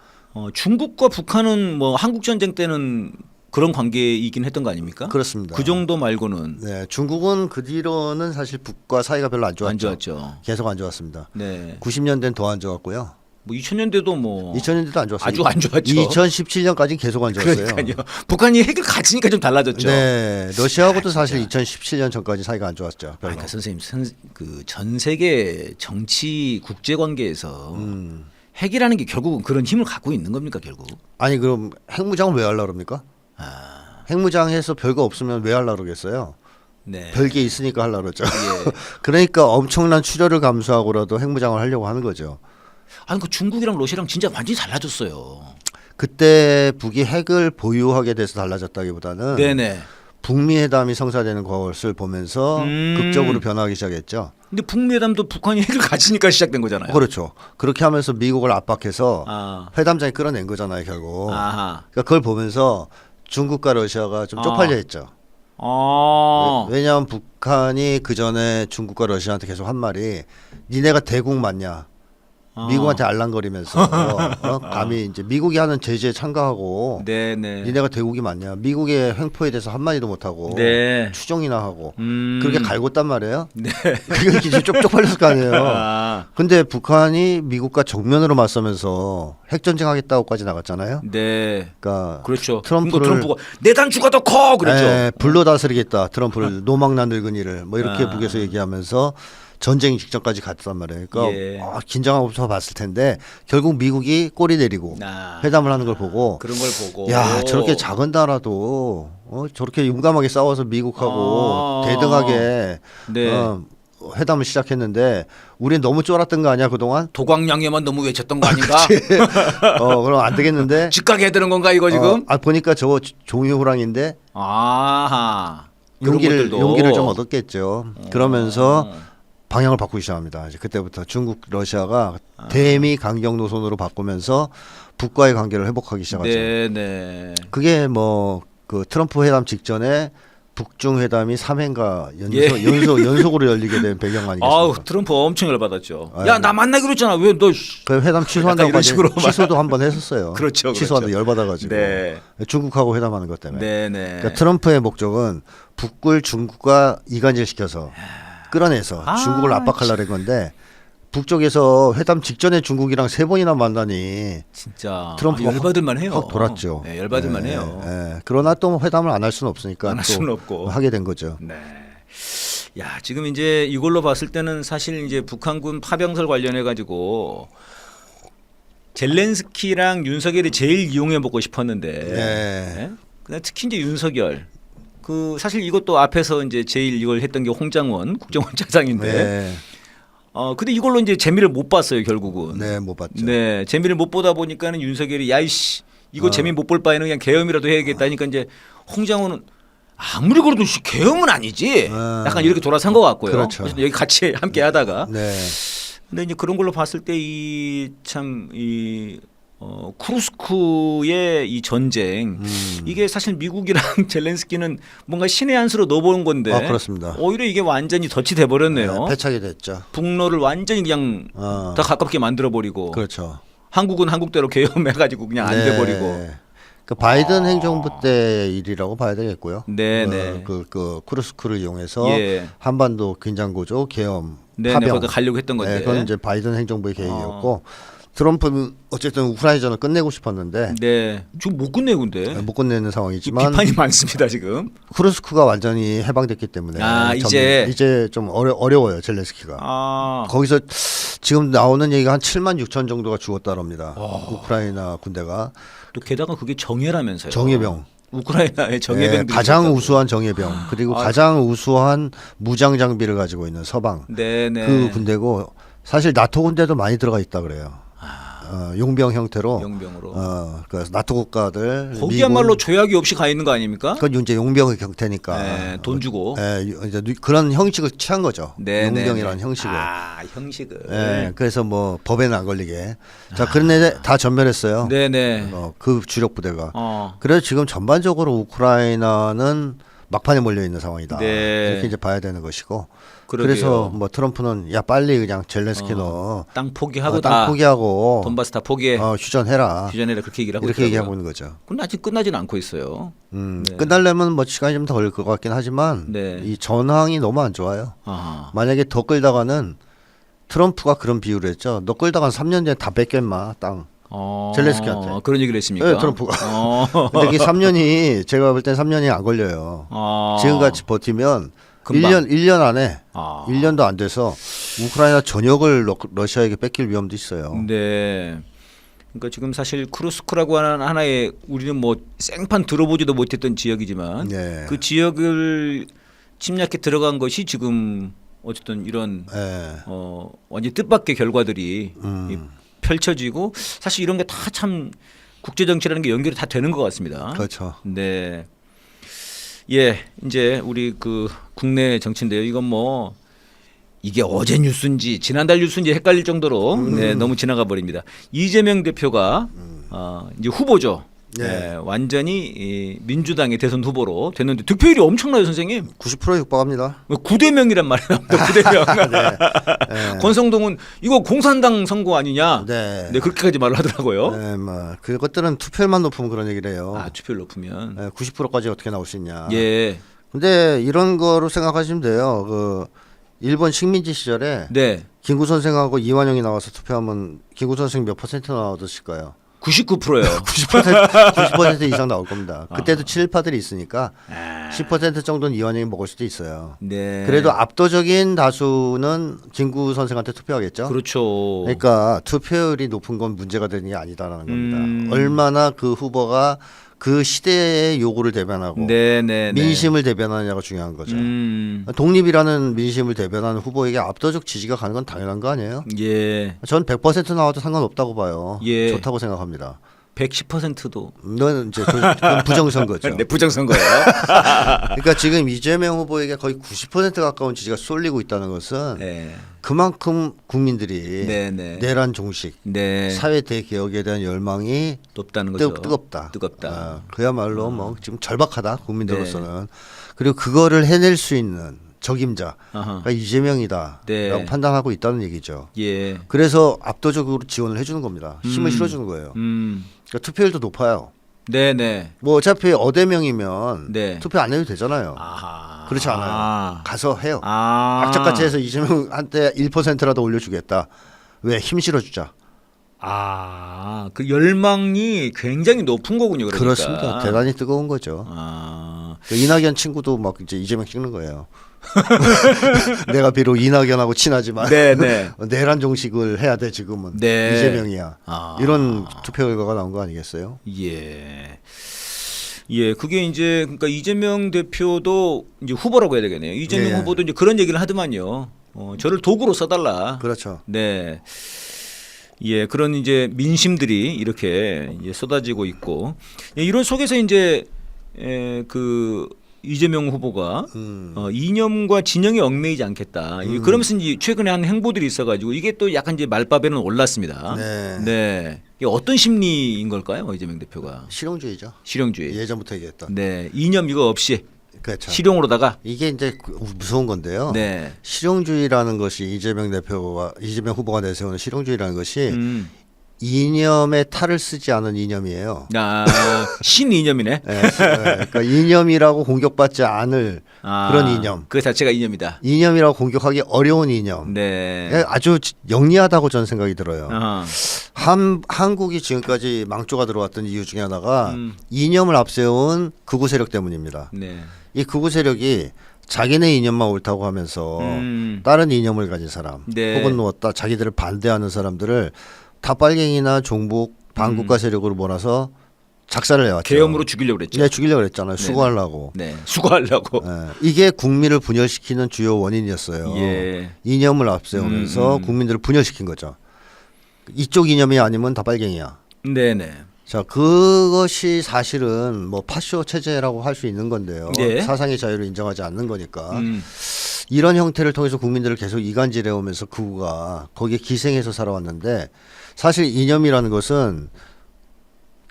Speaker 1: 중국과 북한은 뭐 한국 전쟁 때는 그런 관계이긴 했던 거 아닙니까?
Speaker 2: 그렇습니다.
Speaker 1: 그 정도 말고는
Speaker 2: 네, 중국은 그 뒤로는 사실 북과 사이가 별로 안 좋았죠.
Speaker 1: 안 좋았죠.
Speaker 2: 계속 안 좋았습니다.
Speaker 1: 네.
Speaker 2: 90년대는 더 안 좋았고요.
Speaker 1: 뭐 2000년대도 뭐
Speaker 2: 2000년대도 안 좋았어요.
Speaker 1: 아주 안 좋았죠.
Speaker 2: 2017년까지 계속 안 좋았어요.
Speaker 1: 그러니까요. 북한이 핵을 가지니까 좀 달라졌죠.
Speaker 2: 네, 러시아하고도 사실 2017년 전까지 사이가 안 좋았죠. 별로.
Speaker 1: 그러니까 선생님, 그 전 세계 정치 국제 관계에서 핵이라는 게 결국은 그런 힘을 갖고 있는 겁니까 결국?
Speaker 2: 아니 그럼 핵무장을 왜 하려고 그럽니까? 핵무장해서 별거 없으면 왜 하려고 그러겠어요?
Speaker 1: 네.
Speaker 2: 별게 있으니까 하려고 그러죠.
Speaker 1: 예.
Speaker 2: 그러니까 엄청난 출혈을 감수하고라도 핵무장을 하려고 하는 거죠.
Speaker 1: 아니 그 중국이랑 러시아랑 진짜 완전히 달라졌어요.
Speaker 2: 그때 북이 핵을 보유하게 돼서 달라졌다기보다는
Speaker 1: 네네.
Speaker 2: 북미 회담이 성사되는 것을 보면서 극적으로 변하기 시작했죠.
Speaker 1: 근데 북미 회담도 북한이 핵을 가지니까 시작된 거잖아요.
Speaker 2: 그렇죠. 그렇게 하면서 미국을 압박해서
Speaker 1: 아.
Speaker 2: 회담장에 끌어낸 거잖아요, 결국.
Speaker 1: 아하.
Speaker 2: 그러니까 그걸 보면서 중국과 러시아가 좀 쪽팔려 했죠. 왜냐하면 북한이 그 전에 중국과 러시아한테 계속 한 말이 니네가 대국 맞냐? 미국한테 알랑거리면서 감히 이제 미국이 하는 제재에 참가하고
Speaker 1: 네네.
Speaker 2: 니네가 대국이 맞냐? 미국의 횡포에 대해서 한 마디도 못 하고
Speaker 1: 네.
Speaker 2: 추종이나 하고
Speaker 1: 음.
Speaker 2: 그렇게 갈궜단 말이에요.
Speaker 1: 네.
Speaker 2: 그게 이제 쪽팔렸을 거 아니에요.
Speaker 1: 아.
Speaker 2: 근데 북한이 미국과 정면으로 맞서면서 핵전쟁하겠다고까지 나갔잖아요.
Speaker 1: 네.
Speaker 2: 그러니까
Speaker 1: 그렇죠.
Speaker 2: 트럼프를
Speaker 1: 트럼프가 내 단추가 더 커 그랬죠.
Speaker 2: 불로 다스리겠다. 트럼프를 노망난 늙은이를 뭐 이렇게
Speaker 1: 아.
Speaker 2: 북에서 얘기하면서 전쟁 직전까지 갔단 말이에요. 그러니까
Speaker 1: 예.
Speaker 2: 긴장하고서 봤을 텐데 결국 미국이 꼬리 내리고 회담을 하는 걸 보고
Speaker 1: 그런 걸 보고
Speaker 2: 야 저렇게 작은 나라도 저렇게 용감하게 싸워서 미국하고 대등하게
Speaker 1: 네.
Speaker 2: 회담을 시작했는데 우리는 너무 쫄았던 거 아니야 그동안?
Speaker 1: 도광양에만 너무 외쳤던 거 아닌가?
Speaker 2: 그럼 안 되겠는데?
Speaker 1: 직각 해야 되는 건가 이거 지금?
Speaker 2: 보니까 저거 종이호랑인데
Speaker 1: 아하. 그런
Speaker 2: 용기를
Speaker 1: 것들도.
Speaker 2: 좀 얻었겠죠. 그러면서 방향을 바꾸기 시작합니다. 이제 그때부터 중국, 러시아가 대미 강경 노선으로 바꾸면서 북과의 관계를 회복하기 시작하죠.
Speaker 1: 네네.
Speaker 2: 그게 뭐 그 트럼프 회담 직전에 북중 회담이 3회인가 연속으로 열리게 된 배경 아니겠습니까?
Speaker 1: 아우 트럼프 엄청 열받았죠.
Speaker 2: 아유.
Speaker 1: 야 나 만나기로 했잖아. 왜 너?
Speaker 2: 그 회담 취소한다고
Speaker 1: 이런 식으로
Speaker 2: 취소도 한 번 했었어요.
Speaker 1: 그렇죠,
Speaker 2: 취소한다
Speaker 1: 그렇죠.
Speaker 2: 열받아가지고
Speaker 1: 네.
Speaker 2: 중국하고 회담하는 것 때문에.
Speaker 1: 네네.
Speaker 2: 그러니까 트럼프의 목적은 북을 중국과 이간질시켜서 끌어내서 중국을 압박하려는 건데 북쪽에서 회담 직전에 중국이랑 3번이나 만나니
Speaker 1: 진짜
Speaker 2: 트럼프가
Speaker 1: 열받을만 해요.
Speaker 2: 확 돌았죠.
Speaker 1: 네, 열받을만 해요.
Speaker 2: 그러나 또 회담을 안 할 수는 없으니까
Speaker 1: 안 할
Speaker 2: 또
Speaker 1: 수는 없고.
Speaker 2: 하게 된 거죠.
Speaker 1: 네. 야 지금 이제 이걸로 봤을 때는 사실 이제 북한군 파병설 관련해 가지고 젤렌스키랑 윤석열이 제일 이용해 보고 싶었는데,
Speaker 2: 네.
Speaker 1: 근데 특히 이제 윤석열. 그 사실 이것도 앞에서 이제 제일 이걸 했던 게 홍장원 국정원 차장인데,
Speaker 2: 네,
Speaker 1: 근데 이걸로 이제 재미를 못 봤어요 결국은.
Speaker 2: 네, 못 봤죠.
Speaker 1: 네, 재미를 못 보다 보니까는 윤석열이 야이씨 이거 재미 못 볼 바에는 그냥 계엄이라도 해야겠다니까 이제 홍장원은 아무리 그래도 계엄은 아니지. 약간 이렇게 돌아선 것 같고요.
Speaker 2: 그렇죠.
Speaker 1: 그래서 여기 같이 함께 하다가.
Speaker 2: 네,
Speaker 1: 근데 이제 그런 걸로 봤을 때 이 참 이 쿠르스크의 이 전쟁 이게 사실 미국이랑 젤렌스키는 뭔가 신의 한 수로 넣어보는 건데
Speaker 2: 그렇습니다.
Speaker 1: 오히려 이게 완전히 덫이 돼버렸네요.
Speaker 2: 패착이 됐죠.
Speaker 1: 북로를 완전히 그냥 더 가깝게 만들어버리고
Speaker 2: 그렇죠.
Speaker 1: 한국은 한국대로 계엄해가지고 그냥 안 돼버리고.
Speaker 2: 그 바이든 행정부 때 일이라고 봐야 되겠고요.
Speaker 1: 네네.
Speaker 2: 그 쿠르스크를 이용해서
Speaker 1: 예.
Speaker 2: 한반도 긴장 구조, 계엄,
Speaker 1: 네네.
Speaker 2: 파병.
Speaker 1: 거기 가려고 했던 건데.
Speaker 2: 네, 그건 이제 바이든 행정부의 계획이었고 트럼프는 어쨌든 우크라이나전을 끝내고 싶었는데
Speaker 1: 네. 지금 못 끝내고 근데.
Speaker 2: 못 끝내는 상황이지만
Speaker 1: 비판이 많습니다 지금.
Speaker 2: 쿠르스크가 완전히 해방됐기 때문에 이제 좀 어려워요 젤렌스키가. 거기서 지금 나오는 얘기가 한 7만 6천 정도가 죽었다랍니다. 우크라이나 군대가.
Speaker 1: 또 게다가 그게 정예라면서요.
Speaker 2: 정예병.
Speaker 1: 우크라이나의 정예병들이
Speaker 2: 가장
Speaker 1: 있었다고.
Speaker 2: 우수한 정예병 그리고 가장 우수한 무장 장비를 가지고 있는 서방
Speaker 1: 네네.
Speaker 2: 그 군대고 사실 나토 군대도 많이 들어가 있다 그래요. 용병 형태로
Speaker 1: 용병으로.
Speaker 2: 그 나토 국가들
Speaker 1: 거기야말로 조약이 없이 가 있는 거 아닙니까?
Speaker 2: 그건 이제 용병의 형태니까
Speaker 1: 네, 돈 주고.
Speaker 2: 이제 그런 형식을 취한 거죠.
Speaker 1: 네,
Speaker 2: 용병이라는
Speaker 1: 네, 네.
Speaker 2: 형식을.
Speaker 1: 아, 형식을.
Speaker 2: 그래서 뭐 법에는 안 걸리게. 자, 그런데 다 전멸했어요.
Speaker 1: 네네.
Speaker 2: 그 주력 부대가. 그래서 지금 전반적으로 우크라이나는 막판에 몰려 있는 상황이다.
Speaker 1: 네.
Speaker 2: 이렇게 이제 봐야 되는 것이고.
Speaker 1: 그러게요.
Speaker 2: 그래서 뭐 트럼프는 야 빨리 그냥 젤렌스키 너
Speaker 1: 땅 포기하고
Speaker 2: 땅
Speaker 1: 다
Speaker 2: 포기하고
Speaker 1: 돈바스 다 포기해.
Speaker 2: 휴전해라.
Speaker 1: 휴전해라 그렇게 얘기를 하고
Speaker 2: 이렇게
Speaker 1: 있더라고요.
Speaker 2: 얘기하고 있는 거죠.
Speaker 1: 근데 아직 끝나지는 않고 있어요. 네.
Speaker 2: 끝나려면 뭐 시간이 좀 더 걸릴 것 같긴 하지만
Speaker 1: 네.
Speaker 2: 이 전황이 너무 안 좋아요.
Speaker 1: 아하.
Speaker 2: 만약에 더 끌다가는 트럼프가 그런 비유를 했죠. 너 끌다가는 3년 전에 다 뺏겨 임마 땅. 젤렌스키한테.
Speaker 1: 그런 얘기를 했습니까?
Speaker 2: 네, 트럼프가. 근데 이게 3년이 제가 볼 땐 3년이 안 걸려요. 지금같이 버티면
Speaker 1: 금방.
Speaker 2: 1년 안에 1년도
Speaker 1: 아.
Speaker 2: 안 돼서 우크라이나 전역을 러시아에게 뺏길 위험도 있어요.
Speaker 1: 네. 그러니까 지금 사실 크루스크라고 하는 하나의 우리는 뭐 생판 들어보지도 못했던 지역이지만
Speaker 2: 네.
Speaker 1: 그 지역을 침략해 들어간 것이 지금 어쨌든 이런
Speaker 2: 네.
Speaker 1: 완전 뜻밖의 결과들이 이 펼쳐지고 사실 이런 게 다 참 국제 정치라는 게 연결이 다 되는 것 같습니다.
Speaker 2: 그렇죠.
Speaker 1: 네. 예, 이제 우리 그 국내 정치인데요. 이건 뭐 이게 어제 뉴스인지 지난달 뉴스인지 헷갈릴 정도로 네, 너무 지나가 버립니다. 이재명 대표가 이제 후보죠.
Speaker 2: 네.
Speaker 1: 네, 완전히 이 민주당의 대선 후보로 됐는데 득표율이 엄청나요, 선생님.
Speaker 2: 90%에 육박합니다.
Speaker 1: 9대 명이란 말이 나옵니다. 9대 명.
Speaker 2: 네.
Speaker 1: 권성동은 이거 공산당 선거 아니냐.
Speaker 2: 네.
Speaker 1: 네, 그렇게까지 말을 하더라고요.
Speaker 2: 네, 뭐 그것들은 투표율만 높으면 그런 얘기를 해요.
Speaker 1: 아, 투표율 높으면.
Speaker 2: 네, 90%까지 어떻게 나올 수 있냐.
Speaker 1: 예.
Speaker 2: 근데 이런 거로 생각하시면 돼요. 그 일본 식민지 시절에
Speaker 1: 네.
Speaker 2: 김구 선생하고 이완용이 나와서 투표하면 김구 선생 몇 퍼센트 나왔을까요?
Speaker 1: 99%예요.
Speaker 2: 90% 이상 나올 겁니다. 그때도 친일파들이 있으니까 10% 정도는 이완용이 먹을 수도 있어요.
Speaker 1: 네.
Speaker 2: 그래도 압도적인 다수는 김구 선생한테 투표하겠죠.
Speaker 1: 그렇죠.
Speaker 2: 그러니까 투표율이 높은 건 문제가 되는 게 아니다라는 겁니다.
Speaker 1: 음.
Speaker 2: 얼마나 그 후보가 그 시대의 요구를 대변하고
Speaker 1: 네네.
Speaker 2: 민심을 대변하느냐가 중요한 거죠. 독립이라는 민심을 대변하는 후보에게 압도적 지지가 가는 건 당연한 거 아니에요?
Speaker 1: 예.
Speaker 2: 전 100% 나와도 상관없다고 봐요.
Speaker 1: 예.
Speaker 2: 좋다고 생각합니다.
Speaker 1: 110%도.
Speaker 2: 넌 이제 그건 부정선거죠.
Speaker 1: 네, 부정선거예요.
Speaker 2: 그러니까 지금 이재명 후보에게 거의 90% 가까운 지지가 쏠리고 있다는 것은
Speaker 1: 네.
Speaker 2: 그만큼 국민들이
Speaker 1: 네네.
Speaker 2: 내란 종식,
Speaker 1: 네.
Speaker 2: 사회 대개혁에 대한 열망이
Speaker 1: 높다는 거죠.
Speaker 2: 뜨겁다.
Speaker 1: 뜨겁다.
Speaker 2: 그야말로 뭐 지금 절박하다 국민들로서는. 그리고 그거를 해낼 수 있는 적임자가
Speaker 1: 아하.
Speaker 2: 이재명이다라고
Speaker 1: 네.
Speaker 2: 판단하고 있다는 얘기죠.
Speaker 1: 예.
Speaker 2: 그래서 압도적으로 지원을 해주는 겁니다. 힘을 실어주는 거예요. 그러니까 투표율도 높아요.
Speaker 1: 네네.
Speaker 2: 뭐 어차피 어대명이면
Speaker 1: 네.
Speaker 2: 투표 안 해도 되잖아요.
Speaker 1: 아하.
Speaker 2: 그렇지 않아요. 가서 해요.
Speaker 1: 악착같이
Speaker 2: 악착같이 해서 이재명한테 1%라도 올려주겠다. 왜? 힘 실어주자.
Speaker 1: 그 열망이 굉장히 높은 거군요. 그러니까.
Speaker 2: 그렇습니다. 대단히 뜨거운 거죠. 그 이낙연 친구도 막 이제 이재명 찍는 거예요. 내가 비록 이낙연하고 친하지만
Speaker 1: 네네.
Speaker 2: 내란 종식을 해야 돼 지금은.
Speaker 1: 네.
Speaker 2: 이재명이야. 이런 투표 결과가 나온 거 아니겠어요?
Speaker 1: 예. 예, 그게 이제 그러니까 이재명 대표도 이제 후보라고 해야 되겠네요. 이재명
Speaker 2: 예.
Speaker 1: 후보도 이제 그런 얘기를 하더만요. 저를 도구로 써달라.
Speaker 2: 그렇죠.
Speaker 1: 네. 예, 그런 이제 민심들이 이렇게 이제 쏟아지고 있고 예, 이런 속에서 이제 그 이재명 후보가 이념과 진영에 얽매이지 않겠다. 그러면서 이제 최근에 한 행보들이 있어가지고 이게 또 약간 이제 말밥에는 올랐습니다.
Speaker 2: 네.
Speaker 1: 네. 이게 어떤 심리인 걸까요, 이재명 대표가?
Speaker 2: 실용주의죠.
Speaker 1: 실용주의.
Speaker 2: 예전부터 얘기했던.
Speaker 1: 네, 이념 이거 없이
Speaker 2: 그렇죠.
Speaker 1: 실용으로다가.
Speaker 2: 이게 이제 무서운 건데요.
Speaker 1: 네.
Speaker 2: 실용주의라는 것이 이재명 후보가 내세우는 실용주의라는 것이 이념의 탈을 쓰지 않은 이념이에요.
Speaker 1: 신이념이네.
Speaker 2: 네, 그러니까 이념이라고 공격받지 않을 그런 이념.
Speaker 1: 그 자체가 이념이다.
Speaker 2: 이념이라고 공격하기 어려운 이념.
Speaker 1: 네.
Speaker 2: 아주 영리하다고 저는 생각이 들어요.
Speaker 1: 아하.
Speaker 2: 한국이 지금까지 망조가 들어왔던 이유 중에 하나가 이념을 앞세운 극우 세력 때문입니다.
Speaker 1: 네.
Speaker 2: 이 극우 세력이 자기네 이념만 옳다고 하면서 다른 이념을 가진 사람
Speaker 1: 네.
Speaker 2: 혹은 자기들을 반대하는 사람들을 다 빨갱이나 종북 반국가 세력으로 몰아서 작살을 내왔죠.
Speaker 1: 계엄으로 죽이려고 그랬죠.
Speaker 2: 네, 죽이려고 그랬잖아요. 수고하려고.
Speaker 1: 네, 수고하려고.
Speaker 2: 네, 이게 국민을 분열시키는 주요 원인이었어요.
Speaker 1: 예.
Speaker 2: 이념을 앞세우면서 국민들을 분열시킨 거죠. 이쪽 이념이 아니면 다 빨갱이야.
Speaker 1: 네네.
Speaker 2: 자, 그것이 사실은 뭐 파쇼 체제라고 할 수 있는 건데요.
Speaker 1: 네.
Speaker 2: 사상의 자유를 인정하지 않는 거니까. 이런 형태를 통해서 국민들을 계속 이간질해 오면서 그가 거기에 기생해서 살아왔는데 사실 이념이라는 것은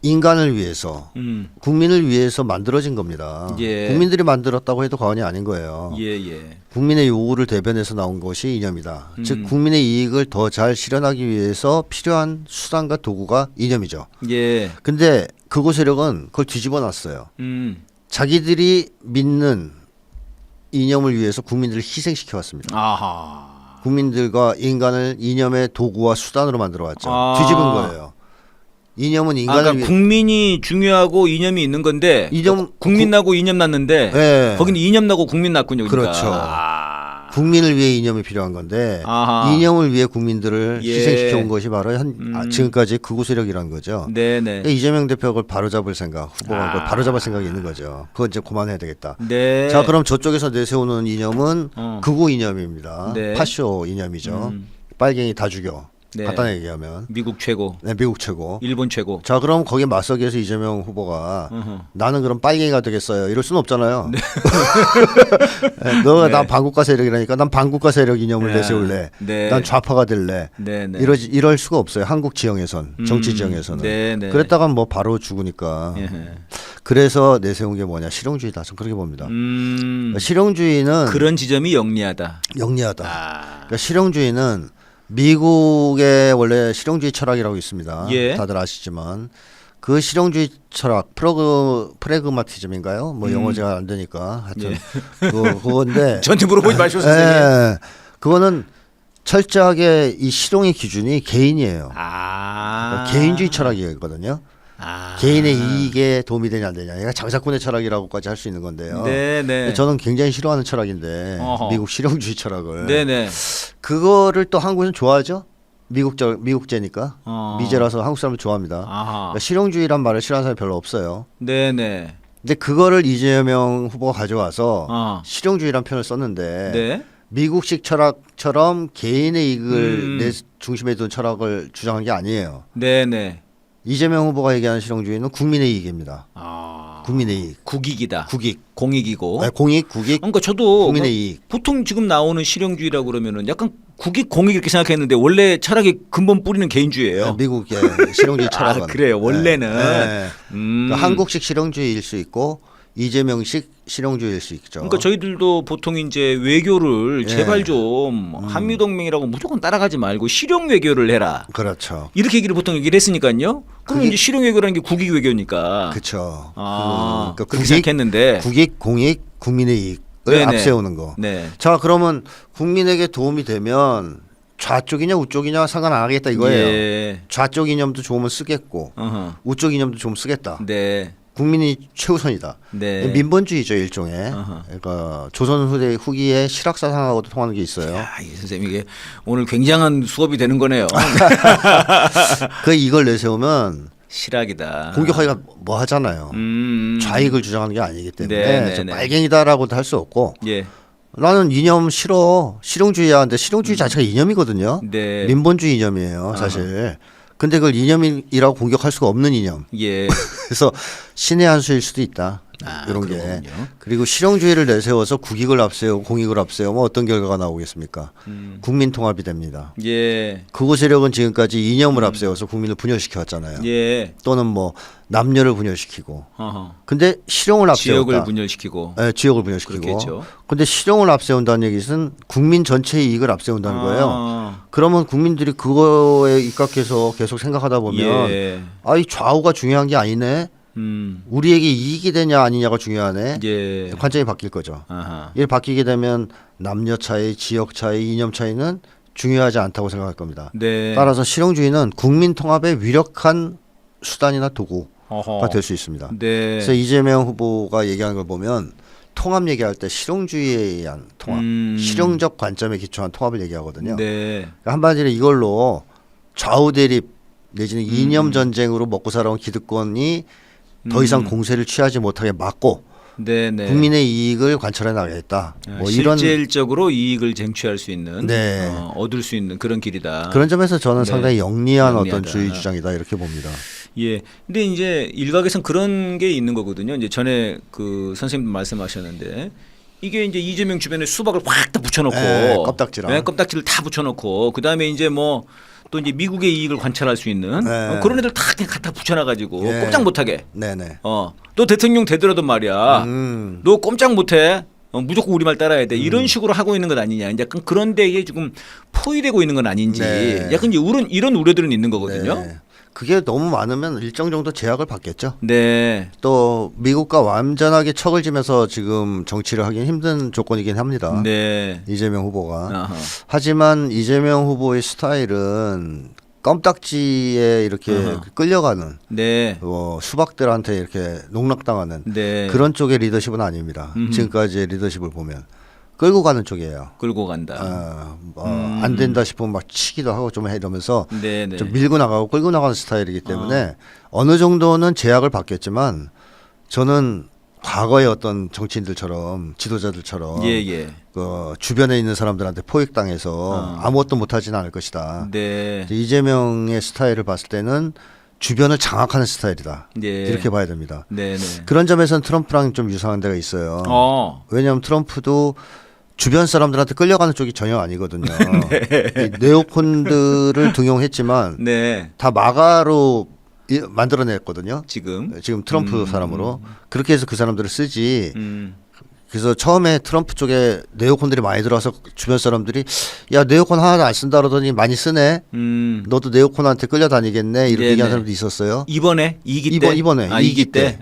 Speaker 2: 인간을 위해서 국민을 위해서 만들어진 겁니다.
Speaker 1: 예.
Speaker 2: 국민들이 만들었다고 해도 과언이 아닌 거예요.
Speaker 1: 예예.
Speaker 2: 국민의 요구를 대변해서 나온 것이 이념이다. 즉 국민의 이익을 더 잘 실현하기 위해서 필요한 수단과 도구가 이념이죠.
Speaker 1: 예.
Speaker 2: 근데 극우 세력은 그걸 뒤집어 놨어요. 자기들이 믿는 이념을 위해서 국민들을 희생시켜 왔습니다.
Speaker 1: 아하.
Speaker 2: 국민들과 인간을 이념의 도구와 수단으로 만들어 왔죠.
Speaker 1: 아.
Speaker 2: 뒤집은 거예요. 이념은 인간을
Speaker 1: 그러니까 국민이 중요하고 이념이 있는 건데
Speaker 2: 이념-
Speaker 1: 국민 나고 이념 났는데
Speaker 2: 네.
Speaker 1: 거기는 이념 나고 국민 났군요. 그러니까.
Speaker 2: 그렇죠.
Speaker 1: 아.
Speaker 2: 국민을 위해 이념이 필요한 건데
Speaker 1: 아하.
Speaker 2: 이념을 위해 국민들을
Speaker 1: 예.
Speaker 2: 희생시켜 온 것이 바로 지금까지 극우 세력이라는 거죠.
Speaker 1: 네네.
Speaker 2: 그러니까 이재명 대표가 그걸 바로잡을 생각, 후보가 그걸 바로잡을 생각이 있는 거죠. 그건 이제 그만해야 되겠다.
Speaker 1: 네.
Speaker 2: 자, 그럼 저쪽에서 내세우는 이념은 극우 이념입니다.
Speaker 1: 네.
Speaker 2: 파쇼 이념이죠. 빨갱이 다 죽여.
Speaker 1: 네.
Speaker 2: 간단하게 얘기하면
Speaker 1: 미국 최고,
Speaker 2: 네, 미국 최고.
Speaker 1: 일본 최고.
Speaker 2: 자, 그럼 거기에 맞서기 위해서 이재명 후보가
Speaker 1: 어허.
Speaker 2: 나는 그럼 빨갱이가 되겠어요. 이럴 수는 없잖아요. 네, 너가
Speaker 1: 네.
Speaker 2: 난 반국가 세력이라니까 난 반국가 세력 이념을
Speaker 1: 네.
Speaker 2: 내세울래.
Speaker 1: 네.
Speaker 2: 난 좌파가 될래.
Speaker 1: 네네.
Speaker 2: 이럴 수가 없어요. 한국 지형에선 정치 지형에서는.
Speaker 1: 네네.
Speaker 2: 그랬다가 뭐 바로 죽으니까.
Speaker 1: 예.
Speaker 2: 그래서 내세운 게 뭐냐 실용주의다. 좀 그렇게 봅니다. 실용주의는
Speaker 1: 그런 지점이 영리하다.
Speaker 2: 영리하다.
Speaker 1: 아.
Speaker 2: 그러니까 실용주의는 미국의 원래 실용주의 철학이라고 있습니다.
Speaker 1: 예.
Speaker 2: 다들 아시지만 그 실용주의 철학 프래그마티즘인가요? 뭐 영어 제가 안 되니까 하여튼 그건데
Speaker 1: 저한테 물어보지 마시오 선생님.
Speaker 2: 예, 그거는 철저하게 이 실용의 기준이 개인이에요.
Speaker 1: 아.
Speaker 2: 그러니까 개인주의 철학이거든요.
Speaker 1: 아.
Speaker 2: 개인의 이익에 도움이 되냐 안 되냐. 얘가 장사꾼의 철학이라고까지 할 수 있는 건데요.
Speaker 1: 네네.
Speaker 2: 저는 굉장히 싫어하는 철학인데
Speaker 1: 어허.
Speaker 2: 미국 실용주의 철학을.
Speaker 1: 네네.
Speaker 2: 그거를 또 한국에서는 좋아하죠. 미국제니까 미제라서 한국 사람들 좋아합니다.
Speaker 1: 아하.
Speaker 2: 그러니까 실용주의란 말을 싫어하는 사람이 별로 없어요.
Speaker 1: 네네.
Speaker 2: 근데 그거를 이재명 후보가 가져와서
Speaker 1: 아.
Speaker 2: 실용주의란 표현을 썼는데
Speaker 1: 네.
Speaker 2: 미국식 철학처럼 개인의 이익을 내 중심에 둔 철학을 주장한 게 아니에요.
Speaker 1: 네네.
Speaker 2: 이재명 후보가 얘기하는 실용주의는 국민의 이익입니다.
Speaker 1: 아.
Speaker 2: 국민의 이익.
Speaker 1: 국익이다.
Speaker 2: 국익.
Speaker 1: 공익이고.
Speaker 2: 네, 공익, 국익,
Speaker 1: 그러니까 저도
Speaker 2: 국민의
Speaker 1: 뭐
Speaker 2: 이익.
Speaker 1: 보통 지금 나오는 실용주의라고 그러면은 약간 국익 공익 이렇게 생각했는데 원래 철학의 근본 뿌리는 개인주의예요.
Speaker 2: 네, 미국의 실용주의 철학은.
Speaker 1: 아, 그래요. 원래는.
Speaker 2: 네. 그러니까 한국식 실용주의일 수 있고 이재명식 실용주의일 수 있죠.
Speaker 1: 그러니까 저희들도 보통 이제 외교를
Speaker 2: 예.
Speaker 1: 제발 좀 한미동맹이라고 무조건 따라가지 말고 실용 외교를 해라.
Speaker 2: 그렇죠.
Speaker 1: 이렇게 얘기를 보통 얘기를 했으니까요. 그럼
Speaker 2: 그게-
Speaker 1: 이제 실용 외교라는 게 국익 외교니까.
Speaker 2: 그렇죠.
Speaker 1: 아,
Speaker 2: 그러니까
Speaker 1: 그렇게 생각했는데.
Speaker 2: 국익, 공익, 국민의 이익을
Speaker 1: 네네.
Speaker 2: 앞세우는 거.
Speaker 1: 네.
Speaker 2: 자, 그러면 국민에게 도움이 되면 좌쪽이냐 우쪽이냐 상관 안 하겠다 이거예요.
Speaker 1: 예.
Speaker 2: 좌쪽 이념도 좋으면 쓰겠고
Speaker 1: 어허.
Speaker 2: 우쪽 이념도 좀 쓰겠다.
Speaker 1: 네.
Speaker 2: 국민이 최우선이다.
Speaker 1: 네.
Speaker 2: 민본주의죠 일종의.
Speaker 1: 어허.
Speaker 2: 그러니까 조선 후기의 실학사상하고도 통하는 게 있어요.
Speaker 1: 야, 이 선생님 이게 오늘 굉장한 수업이 되는 거네요.
Speaker 2: 그 이걸 내세우면
Speaker 1: 실학이다.
Speaker 2: 공격하기가 뭐 하잖아요. 좌익을 주장하는 게 아니기 때문에
Speaker 1: 네,
Speaker 2: 저
Speaker 1: 네, 네.
Speaker 2: 빨갱이다라고도 할 수 없고
Speaker 1: 예.
Speaker 2: 나는 이념 싫어 실용주의야. 근데 실용주의 자체가 이념이거든요.
Speaker 1: 네.
Speaker 2: 민본주의 이념이에요 사실. 근데 그걸 이념이라고 공격할 수가 없는 이념.
Speaker 1: 예.
Speaker 2: 그래서 신의 한 수일 수도 있다.
Speaker 1: 아,
Speaker 2: 이런
Speaker 1: 그런
Speaker 2: 게.
Speaker 1: 거군요.
Speaker 2: 그리고 실용주의를 내세워서 국익을 앞세우고 공익을 앞세우면 어떤 결과가 나오겠습니까? 국민 통합이 됩니다.
Speaker 1: 예.
Speaker 2: 극우 세력은 지금까지 이념을 앞세워서 국민을 분열시켜 왔잖아요.
Speaker 1: 예.
Speaker 2: 또는 뭐 남녀를 분열시키고.
Speaker 1: 어허.
Speaker 2: 근데 실용을 앞세웠다.
Speaker 1: 지역을 분열시키고.
Speaker 2: 네, 지역을 분열시키고.
Speaker 1: 그렇겠죠.
Speaker 2: 근데 실용을 앞세운다는 얘기는 국민 전체의 이익을 앞세운다는 거예요.
Speaker 1: 아.
Speaker 2: 그러면 국민들이 그거에 입각해서 계속 생각하다 보면
Speaker 1: 예.
Speaker 2: 아, 이 좌우가 중요한 게 아니네. 우리에게 이익이 되냐 아니냐가 중요하네.
Speaker 1: 예.
Speaker 2: 관점이 바뀔 거죠.
Speaker 1: 아하.
Speaker 2: 이게 바뀌게 되면 남녀 차이, 지역 차이, 이념 차이는 중요하지 않다고 생각할 겁니다.
Speaker 1: 네.
Speaker 2: 따라서 실용주의는 국민 통합의 위력한 수단이나 도구가
Speaker 1: 어허.
Speaker 2: 될 수 있습니다.
Speaker 1: 네.
Speaker 2: 그래서 이재명 후보가 얘기하는 걸 보면 통합 얘기할 때 실용주의에 의한 통합, 실용적 관점에 기초한 통합을 얘기하거든요.
Speaker 1: 네.
Speaker 2: 그러니까 한마디로 이걸로 좌우 대립 내지는 이념 전쟁으로 먹고 살아온 기득권이 더 이상 공세를 취하지 못하게 막고
Speaker 1: 네네.
Speaker 2: 국민의 이익을 관철해 나가겠다. 뭐 이런
Speaker 1: 실질적으로 이익을 쟁취할 수 있는,
Speaker 2: 네.
Speaker 1: 얻을 수 있는 그런 길이다.
Speaker 2: 그런 점에서 저는
Speaker 1: 네.
Speaker 2: 상당히 영리한
Speaker 1: 영리하다.
Speaker 2: 어떤 주의 주장이다 이렇게 봅니다.
Speaker 1: 예. 근데 이제 일각에선 그런 게 있는 거거든요. 이제 전에 그 선생님 말씀하셨는데 이게 이제 이재명 주변에 수박을 확 다 붙여놓고
Speaker 2: 네, 껍딱지랑.
Speaker 1: 껍딱지를 다 붙여놓고 그 다음에 이제 뭐 또 이제 미국의 이익을 관찰할 수 있는
Speaker 2: 네.
Speaker 1: 그런 애들 다 그냥 갖다 붙여놔가지고
Speaker 2: 예.
Speaker 1: 꼼짝 못하게.
Speaker 2: 네네.
Speaker 1: 너 대통령 되더라도 말이야. 너 꼼짝 못해. 무조건 우리말 따라야 돼. 이런 식으로 하고 있는 것 아니냐. 이제 약간 그런 데에 조금 포위되고 있는 건 아닌지.
Speaker 2: 네.
Speaker 1: 약간 이제 이런 우려들은 있는 거거든요.
Speaker 2: 네. 그게 너무 많으면 일정 정도 제약을 받겠죠.
Speaker 1: 네.
Speaker 2: 또 미국과 완전하게 척을 지면서 지금 정치를 하긴 힘든 조건이긴 합니다.
Speaker 1: 네.
Speaker 2: 이재명 후보가.
Speaker 1: 아하.
Speaker 2: 하지만 이재명 후보의 스타일은 껌딱지에 이렇게
Speaker 1: 아하.
Speaker 2: 끌려가는
Speaker 1: 네.
Speaker 2: 수박들한테 이렇게 농락당하는
Speaker 1: 네.
Speaker 2: 그런 쪽의 리더십은 아닙니다. 지금까지의 리더십을 보면 끌고 가는 쪽이에요.
Speaker 1: 끌고 간다.
Speaker 2: 안 된다 싶으면 막 치기도 하고 좀 이러면서
Speaker 1: 네네.
Speaker 2: 좀 밀고 나가고 끌고 나가는 스타일이기 때문에 어느 정도는 제약을 받겠지만 저는 과거의 어떤 정치인들처럼 지도자들처럼
Speaker 1: 예예.
Speaker 2: 그 주변에 있는 사람들한테 포획당해서 아무것도 못하지는 않을 것이다.
Speaker 1: 네.
Speaker 2: 이재명의 스타일을 봤을 때는 주변을 장악하는 스타일이다.
Speaker 1: 네.
Speaker 2: 이렇게 봐야 됩니다.
Speaker 1: 네네.
Speaker 2: 그런 점에서는 트럼프랑 좀 유사한 데가 있어요. 왜냐하면 트럼프도 주변 사람들한테 끌려가는 쪽이 전혀 아니거든요. 이 네오콘들을 등용했지만
Speaker 1: 네.
Speaker 2: 다 마가로 만들어냈거든요.
Speaker 1: 지금.
Speaker 2: 트럼프 사람으로 그렇게 해서 그 사람들을 쓰지.
Speaker 1: 음.
Speaker 2: 그래서 처음에 트럼프 쪽에 네오콘들이 많이 들어와서 주변 사람들이 야 네오콘 하나도 안 쓴다 그러더니 많이 쓰네. 너도 네오콘한테 끌려다니겠네 이렇게
Speaker 1: 네네.
Speaker 2: 얘기한 사람도 있었어요.
Speaker 1: 이번에 2기 때.
Speaker 2: 이번에
Speaker 1: 2기 때.
Speaker 2: 때.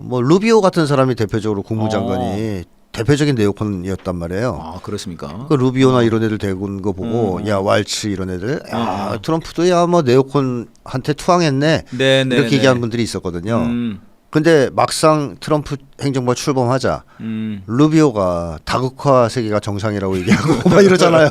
Speaker 2: 뭐 루비오 같은 사람이 대표적으로 국무장관이 대표적인 네오콘이었단 말이에요.
Speaker 1: 그렇습니까?
Speaker 2: 그 루비오나 이런 애들 대군 거 보고 야 왈츠 이런 애들 야 트럼프도 야 뭐 네오콘한테 투항했네
Speaker 1: 네네.
Speaker 2: 이렇게 얘기하는 분들이 있었거든요. 근데 막상 트럼프 행정부가 출범하자 루비오가 다극화 세계가 정상이라고 얘기하고 막 이러잖아요.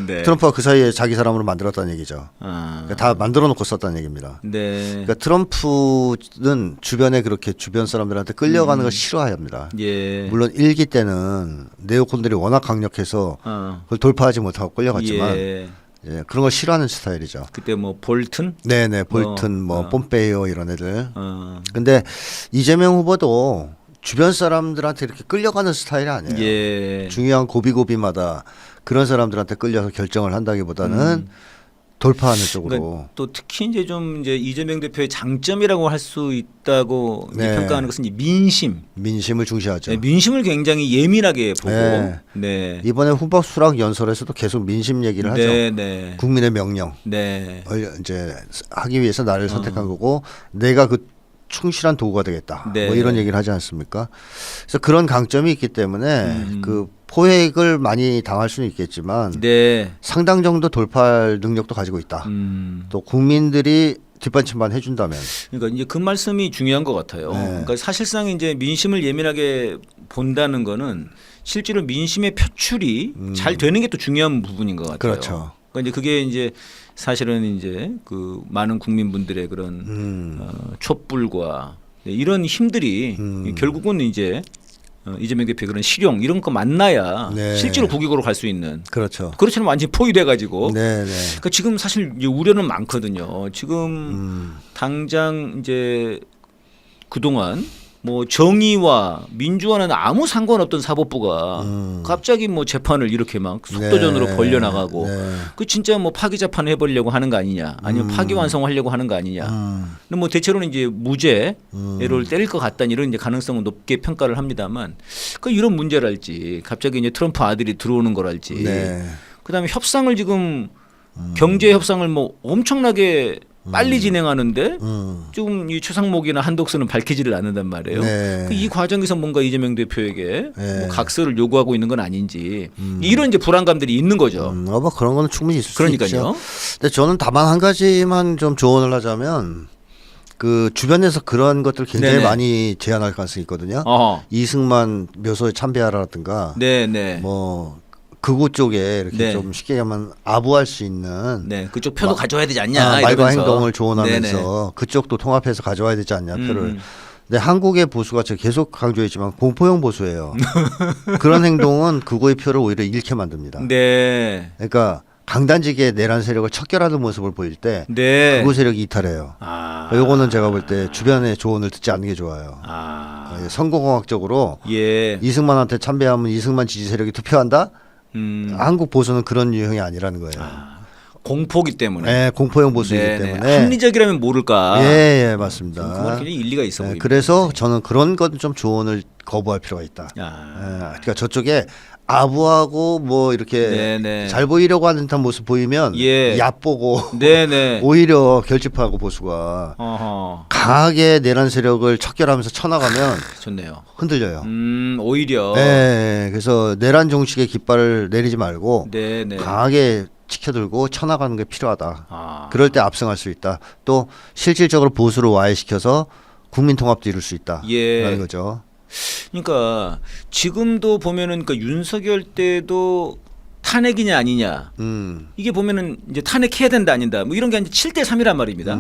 Speaker 1: 네.
Speaker 2: 트럼프가 그 사이에 자기 사람으로 만들었다는 얘기죠. 그러니까 다 만들어 놓고 썼다는 얘기입니다.
Speaker 1: 네.
Speaker 2: 그러니까 트럼프는 주변에 그렇게 주변 사람들한테 끌려가는 걸 싫어합니다.
Speaker 1: 예.
Speaker 2: 물론 1기 때는 네오콘들이 워낙 강력해서 그걸 돌파하지 못하고 끌려갔지만
Speaker 1: 예.
Speaker 2: 그런 걸 싫어하는 스타일이죠.
Speaker 1: 그때 뭐 볼튼?
Speaker 2: 네네 볼튼 폼페이오 이런 애들.
Speaker 1: 어.
Speaker 2: 근데 이재명 후보도 주변 사람들한테 이렇게 끌려가는 스타일이 아니에요.
Speaker 1: 예.
Speaker 2: 중요한 고비고비마다 그런 사람들한테 끌려서 결정을 한다기보다는 돌파하는 쪽으로.
Speaker 1: 그러니까 또 특히 이제 이재명 대표의 장점이라고 할 수 있다고 이제
Speaker 2: 네.
Speaker 1: 평가하는 것은 이제 민심.
Speaker 2: 민심을 중시하죠.
Speaker 1: 네, 민심을 굉장히 예민하게 보고.
Speaker 2: 네.
Speaker 1: 네.
Speaker 2: 이번에 후보 수락 연설에서도 계속 민심 얘기를 하죠.
Speaker 1: 네.
Speaker 2: 국민의 명령.
Speaker 1: 네.
Speaker 2: 이제 하기 위해서 나를 선택한 거고 내가 그 충실한 도구가 되겠다.
Speaker 1: 네.
Speaker 2: 뭐 이런 얘기를 하지 않습니까? 그래서 그런 강점이 있기 때문에 그 포획을 많이 당할 수는 있겠지만
Speaker 1: 네.
Speaker 2: 상당 정도 돌파할 능력도 가지고 있다. 또 국민들이 뒷받침만 해준다면.
Speaker 1: 그러니까 이제 그 말씀이 중요한 것 같아요.
Speaker 2: 네.
Speaker 1: 그러니까 사실상 이제 민심을 예민하게 본다는 거는 실제로 민심의 표출이 잘 되는 게 또 중요한 부분인 것 같아요.
Speaker 2: 그렇죠.
Speaker 1: 그러니까 이제 그게 이제 사실은 이제 그 많은 국민분들의 그런 촛불과 이런 힘들이 결국은 이제 이재명 대표의 그런 실용 이런 거 만나야
Speaker 2: 네.
Speaker 1: 실제로 국익으로 갈 수 있는.
Speaker 2: 그렇죠.
Speaker 1: 그렇지만 완전히 포위돼 가지고.
Speaker 2: 네네.
Speaker 1: 그러니까 지금 사실 이제 우려는 많거든요. 지금 당장 이제 그동안 뭐 정의와 민주화는 아무 상관없던 사법부가 갑자기 뭐 재판을 이렇게 막 속도전으로
Speaker 2: 네.
Speaker 1: 벌려나가고
Speaker 2: 네.
Speaker 1: 그 진짜 뭐 파기 재판 해보려고 하는 거 아니냐 아니면 파기 완성하려고 하는 거 아니냐. 근데 뭐 대체로는 이제 무죄를 때릴 것 같다는 이런 이제 가능성은 높게 평가를 합니다만 그 이런 문제랄지 갑자기 이제 트럼프 아들이 들어오는 거랄지
Speaker 2: 네.
Speaker 1: 그다음에 협상을 지금 경제 협상을 뭐 엄청나게 빨리 진행하는데 좀 이 최상목이나 한독수는 밝히지를 않는단 말이에요.
Speaker 2: 네.
Speaker 1: 이 과정에서 뭔가 이재명 대표에게
Speaker 2: 네.
Speaker 1: 뭐 각서를 요구하고 있는 건 아닌지 이런 이제 불안감들이 있는 거죠.
Speaker 2: 뭐 그런 거는 충분히 있을 수
Speaker 1: 그러니까요.
Speaker 2: 있죠. 근데 저는 다만 한 가지만 좀 조언을 하자면 그 주변에서 그런 것들 굉장히
Speaker 1: 네네.
Speaker 2: 많이 제안할 가능성이 있거든요. 이승만 묘소에 참배하라든가
Speaker 1: 네네.
Speaker 2: 뭐 극우 쪽에 이렇게
Speaker 1: 네.
Speaker 2: 좀 쉽게 하면 아부할 수 있는
Speaker 1: 네, 그쪽 표도 가져와야 되지 않냐
Speaker 2: 말과
Speaker 1: 이러면서.
Speaker 2: 행동을 조언하면서
Speaker 1: 네네.
Speaker 2: 그쪽도 통합해서 가져와야 되지 않냐 표를. 근데 한국의 보수가 제가 계속 강조했지만 공포형 보수예요. 그런 행동은 극우의 표를 오히려 잃게 만듭니다.
Speaker 1: 네.
Speaker 2: 그러니까 강단지게 내란 세력을 척결하는 모습을 보일 때
Speaker 1: 네.
Speaker 2: 극우 세력이 이탈해요. 요거는 제가 볼 때 주변의 조언을 듣지 않는 게 좋아요. 선거공학적으로
Speaker 1: 예.
Speaker 2: 이승만한테 참배하면 이승만 지지 세력이 투표한다? 한국 보수는 그런 유형이 아니라는 거예요.
Speaker 1: 공포기 때문에.
Speaker 2: 네, 공포형 보수이기
Speaker 1: 네네.
Speaker 2: 때문에.
Speaker 1: 합리적이라면 모를까.
Speaker 2: 예, 맞습니다.
Speaker 1: 그건 굉장히 일리가 있어 보입니다.
Speaker 2: 그래서 저는 그런 건 좀 조언을 거부할 필요가 있다. 그러니까 저쪽에 아부하고 뭐 이렇게
Speaker 1: 네네.
Speaker 2: 잘 보이려고 하는 듯한 모습 보이면
Speaker 1: 예.
Speaker 2: 얕보고
Speaker 1: 네네.
Speaker 2: 오히려 결집하고 보수가
Speaker 1: 어허.
Speaker 2: 강하게 내란 세력을 척결하면서 쳐나가면
Speaker 1: 좋네요.
Speaker 2: 흔들려요.
Speaker 1: 오히려.
Speaker 2: 네, 그래서 내란 종식의 깃발을 내리지 말고
Speaker 1: 네네.
Speaker 2: 강하게 치켜들고 쳐나가는 게 필요하다.
Speaker 1: 아.
Speaker 2: 그럴 때 압승할 수 있다. 또 실질적으로 보수를 와해시켜서 국민 통합도 이룰 수 있다.
Speaker 1: 예.
Speaker 2: 라는 거죠.
Speaker 1: 그러니까 지금도 보면은 그러니까 윤석열 때도 탄핵이냐 아니냐 이게 보면은 이제 탄핵해야 된다 아닌다 뭐 이런 게 이제 7대 3이란 말입니다.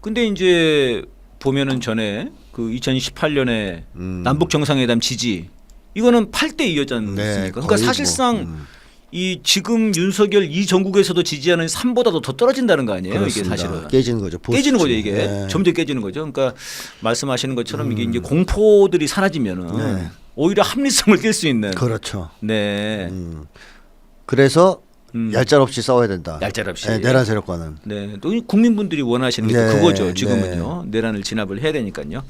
Speaker 1: 근데 이제 보면은 전에 그 2018년에 남북 정상회담 지지 이거는 8대 2였지 않습니까?
Speaker 2: 네,
Speaker 1: 그러니까
Speaker 2: 거의
Speaker 1: 사실상 이 지금 윤석열 이 전국에서도 지지하는 3보다도 더 떨어진다는 거 아니에요?
Speaker 2: 그렇습니다.
Speaker 1: 이게 사실은
Speaker 2: 깨지는 거죠.
Speaker 1: 깨지는 거죠
Speaker 2: 보수층이.
Speaker 1: 이게
Speaker 2: 네.
Speaker 1: 점점 깨지는 거죠. 그러니까 말씀하시는 것처럼 이게 이제 공포들이 사라지면은
Speaker 2: 네.
Speaker 1: 오히려 합리성을 깰 수 있는.
Speaker 2: 그렇죠.
Speaker 1: 네.
Speaker 2: 그래서 얄짤없이 싸워야 된다.
Speaker 1: 얄짤없이.
Speaker 2: 네, 내란 세력과는.
Speaker 1: 네. 또 국민분들이 원하시는 게 또
Speaker 2: 네,
Speaker 1: 그거죠. 지금은요. 내란을 진압을 해야 되니까요.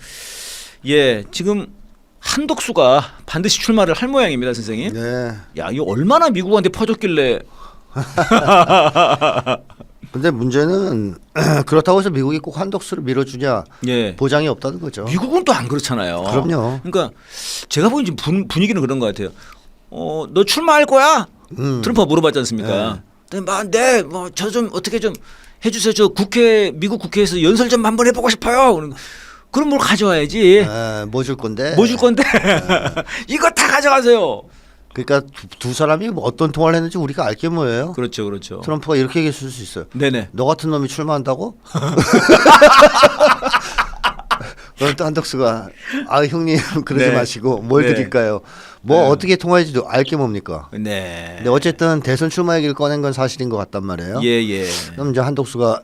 Speaker 1: 예, 지금 한덕수가 반드시 출마를 할 모양입니다, 선생님.
Speaker 2: 네.
Speaker 1: 야, 이거 얼마나 미국한테 퍼졌길래.
Speaker 2: 근데 문제는 그렇다고 해서 미국이 꼭 한덕수를 밀어주냐
Speaker 1: 예.
Speaker 2: 보장이 없다는 거죠.
Speaker 1: 미국은 또 안 그렇잖아요.
Speaker 2: 그럼요.
Speaker 1: 그러니까 제가 보기엔 지금 분위기는 그런 것 같아요. 너 출마할 거야? 트럼프가 물어봤지 않습니까? 네, 뭐 저 좀 어떻게 좀 해주세요. 저 미국 국회에서 연설 좀 한번 해보고 싶어요. 그럼 뭘 가져와야지.
Speaker 2: 뭐 줄 건데?
Speaker 1: 뭐 줄 건데? 이거 다 가져가세요.
Speaker 2: 그러니까 두 사람이 뭐 어떤 통화를 했는지 우리가 알게 뭐예요?
Speaker 1: 그렇죠, 그렇죠.
Speaker 2: 트럼프가 이렇게 얘기했을 수 있어요.
Speaker 1: 네네.
Speaker 2: 너 같은 놈이 출마한다고? 그럼 또 한덕수가 형님 그러지
Speaker 1: 네.
Speaker 2: 마시고 뭘
Speaker 1: 네.
Speaker 2: 드릴까요? 뭐
Speaker 1: 네.
Speaker 2: 어떻게 통화할지도 알게 뭡니까?
Speaker 1: 네.
Speaker 2: 근데 어쨌든 대선 출마 얘기를 꺼낸 건 사실인 것 같단 말이에요.
Speaker 1: 예, 예.
Speaker 2: 그럼 이제 한덕수가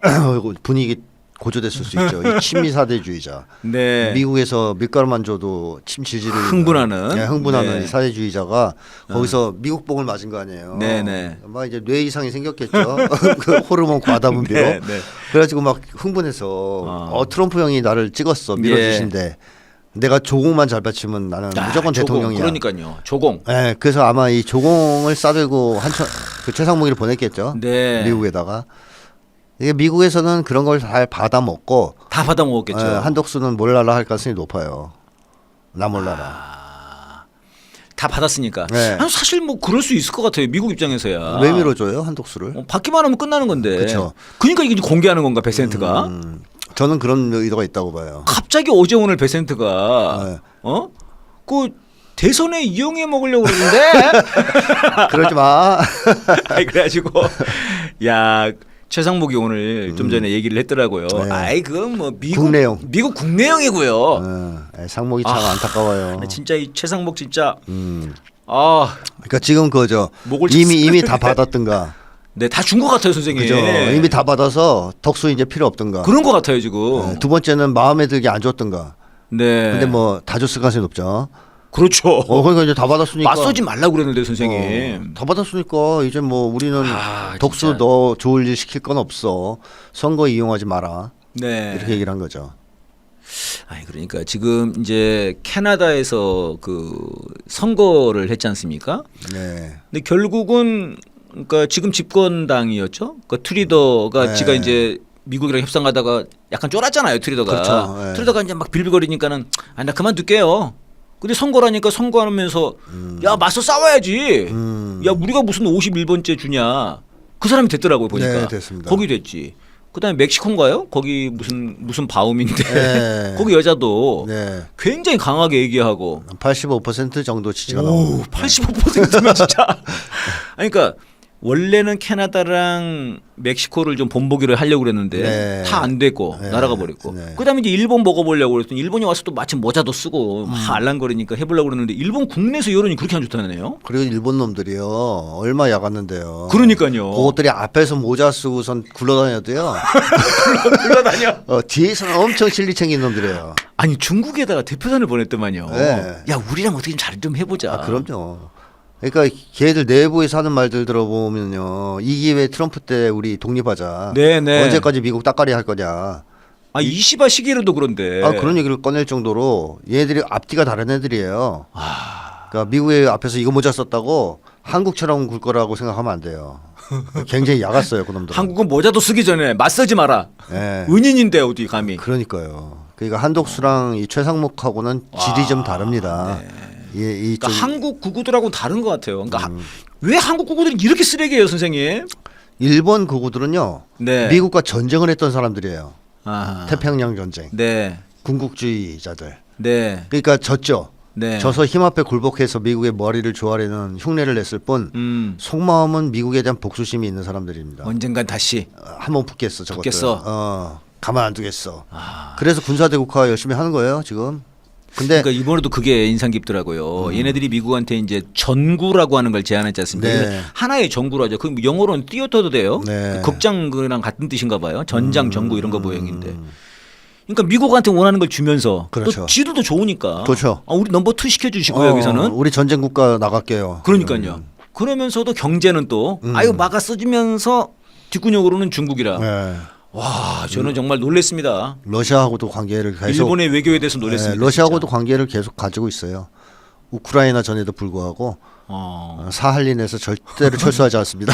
Speaker 2: 분위기 고조됐을 수 있죠. 이 친미 사대주의자.
Speaker 1: 네.
Speaker 2: 미국에서 밀가루만 줘도 침 질질 흘리는
Speaker 1: 흥분하는.
Speaker 2: 네, 흥분하는
Speaker 1: 네.
Speaker 2: 이 사대주의자가 거기서 미국 복을 맞은 거 아니에요.
Speaker 1: 네네.
Speaker 2: 막 이제 뇌 이상이 생겼겠죠. 그 호르몬 과다분비로.
Speaker 1: 네, 네.
Speaker 2: 그래가지고 막 흥분해서 트럼프 형이 나를 찍었어 밀어주신대. 내가 조공만 잘 받치면 나는 무조건
Speaker 1: 조공,
Speaker 2: 대통령이야.
Speaker 1: 그러니까요. 조공.
Speaker 2: 네, 그래서 아마 이 조공을 싸들고 그 최상무기를 보냈겠죠.
Speaker 1: 네.
Speaker 2: 미국에다가. 이게 미국에서는 그런 걸 잘 받아 먹고
Speaker 1: 다 받아 먹었겠죠.
Speaker 2: 한덕수는 몰라라 할 가능성이 높아요. 나 몰라라.
Speaker 1: 다 받았으니까.
Speaker 2: 네.
Speaker 1: 아니, 사실 뭐 그럴 수 있을 것 같아요. 미국 입장에서야.
Speaker 2: 왜 밀어줘요 한덕수를?
Speaker 1: 받기만 하면 끝나는 건데.
Speaker 2: 그쵸.
Speaker 1: 그러니까 이게 공개하는 건가 베센트가?
Speaker 2: 저는 그런 의도가 있다고 봐요.
Speaker 1: 갑자기 어제 오늘 베센트가 그 대선에 이용해 먹으려고 그러는데.
Speaker 2: 그러지 마.
Speaker 1: 아이 그래가지고 야. 최상목이 오늘 좀 전에 얘기를 했더라고요.
Speaker 2: 네.
Speaker 1: 아이 그건 뭐 미국
Speaker 2: 국내용.
Speaker 1: 미국 국내용이고요.
Speaker 2: 상목이 참 안타까워요.
Speaker 1: 진짜 이 최상목 진짜
Speaker 2: 그러니까 지금 그거죠.
Speaker 1: 목을
Speaker 2: 이미 다 받았든가.
Speaker 1: 네, 다 준 것 같아요, 선생님.
Speaker 2: 그죠. 이미 다 받아서 덕수 이제 필요 없든가.
Speaker 1: 그런 것 같아요, 지금.
Speaker 2: 두 번째는 마음에 들게 안 줬든가.
Speaker 1: 네.
Speaker 2: 근데 뭐 다 줬을 가능성이 높죠.
Speaker 1: 그렇죠.
Speaker 2: 그러니까 이제 다 받았으니까.
Speaker 1: 맞서지 말라고 그랬는데, 선생님.
Speaker 2: 다 받았으니까 이제 뭐 우리는 덕수
Speaker 1: 진짜.
Speaker 2: 너 좋을 일 시킬 건 없어. 선거 이용하지 마라.
Speaker 1: 네.
Speaker 2: 이렇게 얘기를 한 거죠.
Speaker 1: 아니 그러니까 지금 이제 캐나다에서 그 선거를 했지 않습니까?
Speaker 2: 네.
Speaker 1: 근데 결국은 그러니까 지금 집권당이었죠. 그러니까 트리더가
Speaker 2: 네.
Speaker 1: 지가 이제 미국이랑 협상하다가 약간 쫄았잖아요, 트리더가.
Speaker 2: 그렇죠. 네.
Speaker 1: 트리더가 이제 막 빌빌거리니까는 나 그만둘게요. 근데 선거라니까 선거하면서 야 맞서 싸워야지. 야 우리가 무슨 51번째 주냐. 그 사람이 됐더라고요 보니까.
Speaker 2: 네, 됐습니다.
Speaker 1: 거기 됐지. 그다음에 멕시코인가요? 거기 무슨 바움인데
Speaker 2: 네.
Speaker 1: 거기 여자도
Speaker 2: 네.
Speaker 1: 굉장히 강하게 얘기하고
Speaker 2: 85% 정도 지지가
Speaker 1: 오,
Speaker 2: 나오고.
Speaker 1: 85%면 진짜. 아니, 그러니까 원래는 캐나다랑 멕시코를 좀 본보기를 하려고 그랬는데
Speaker 2: 네.
Speaker 1: 다 안 됐고
Speaker 2: 네.
Speaker 1: 날아가 버렸고
Speaker 2: 네.
Speaker 1: 그다음에 이제 일본 먹어보려고 그랬더니 일본이 와서 또 마침 모자도 쓰고 막 알랑거리니까 해보려고 그랬는데 일본 국내에서 여론이 그렇게 안 좋다네요.
Speaker 2: 그리고 일본 놈들이요 얼마 야갔는데요.
Speaker 1: 그러니까요.
Speaker 2: 그것들이 앞에서 모자 쓰고선 굴러다녀도요.
Speaker 1: 굴러다녀.
Speaker 2: 뒤에서는 엄청 실리 챙긴 놈들이에요.
Speaker 1: 아니 중국에다가 대표단을 보냈더만요.
Speaker 2: 네.
Speaker 1: 야 우리랑 어떻게 좀 잘 좀 해보자.
Speaker 2: 아, 그럼요. 그러니까 걔들 내부에서 하는 말들 들어보면요. 이 기회에 트럼프 때 우리 독립하자.
Speaker 1: 네네.
Speaker 2: 언제까지 미국 따까리 할 거냐.
Speaker 1: 아 이시바 시기로도 그런데.
Speaker 2: 아, 그런 얘기를 꺼낼 정도로 얘들이 앞뒤가 다른 애들이에요. 그러니까 미국의 앞에서 이거 모자 썼다고 한국처럼 굴 거라고 생각하면 안 돼요. 굉장히 야갔어요, 그놈들.
Speaker 1: 한국은 모자도 쓰기 전에 맞서지 마라.
Speaker 2: 네.
Speaker 1: 은인인데 어디 감히.
Speaker 2: 그러니까요. 그러니까 한독수랑 이 최상목하고는 질이 좀 다릅니다. 이
Speaker 1: 그러니까 한국 구구들하고는 다른 것 같아요. 그러니까 왜 한국 구구들이 이렇게 쓰레기예요, 선생님?
Speaker 2: 일본 그구들은요.
Speaker 1: 네.
Speaker 2: 미국과 전쟁을 했던 사람들이에요.
Speaker 1: 아하.
Speaker 2: 태평양 전쟁.
Speaker 1: 네.
Speaker 2: 군국주의자들.
Speaker 1: 네.
Speaker 2: 그러니까 졌죠.
Speaker 1: 네.
Speaker 2: 져서 힘 앞에 굴복해서 미국의 머리를 조아리는 흉내를 냈을 뿐 속마음은 미국에 대한 복수심이 있는 사람들입니다.
Speaker 1: 언젠간 다시.
Speaker 2: 한번 붙겠어 저것들.
Speaker 1: 붙겠어?
Speaker 2: 가만 안 두겠어. 그래서 군사대국화 열심히 하는 거예요 지금. 근데
Speaker 1: 그러니까 이번에도 그게 인상 깊더라고요. 얘네들이 미국한테 이제 전구라고 하는 걸 제안했지 않습니까?
Speaker 2: 네.
Speaker 1: 하나의 전구로 하죠. 그 영어로는 띄어터도 돼요.
Speaker 2: 네.
Speaker 1: 그 극장이랑 같은 뜻인가 봐요. 전장, 전구 이런 거 모양인데. 그러니까 미국한테 원하는 걸 주면서
Speaker 2: 그렇죠.
Speaker 1: 또 지도도 좋으니까.
Speaker 2: 좋죠.
Speaker 1: 아, 우리 넘버 2 시켜주시고요 여기서는.
Speaker 2: 우리 전쟁 국가 나갈게요.
Speaker 1: 그러니까요. 그러면서도 경제는 또 아유 막아 써주면서 뒷근육으로는 중국이라.
Speaker 2: 네.
Speaker 1: 와 저는 정말 놀랬습니다.
Speaker 2: 러시아하고도 관계를 계속.
Speaker 1: 일본의 외교에 대해서 놀랬습니다.
Speaker 2: 네, 러시아하고도
Speaker 1: 진짜.
Speaker 2: 관계를 계속 가지고 있어요. 우크라이나 전에도 불구하고 사할린에서 절대로 철수하지 않습니다.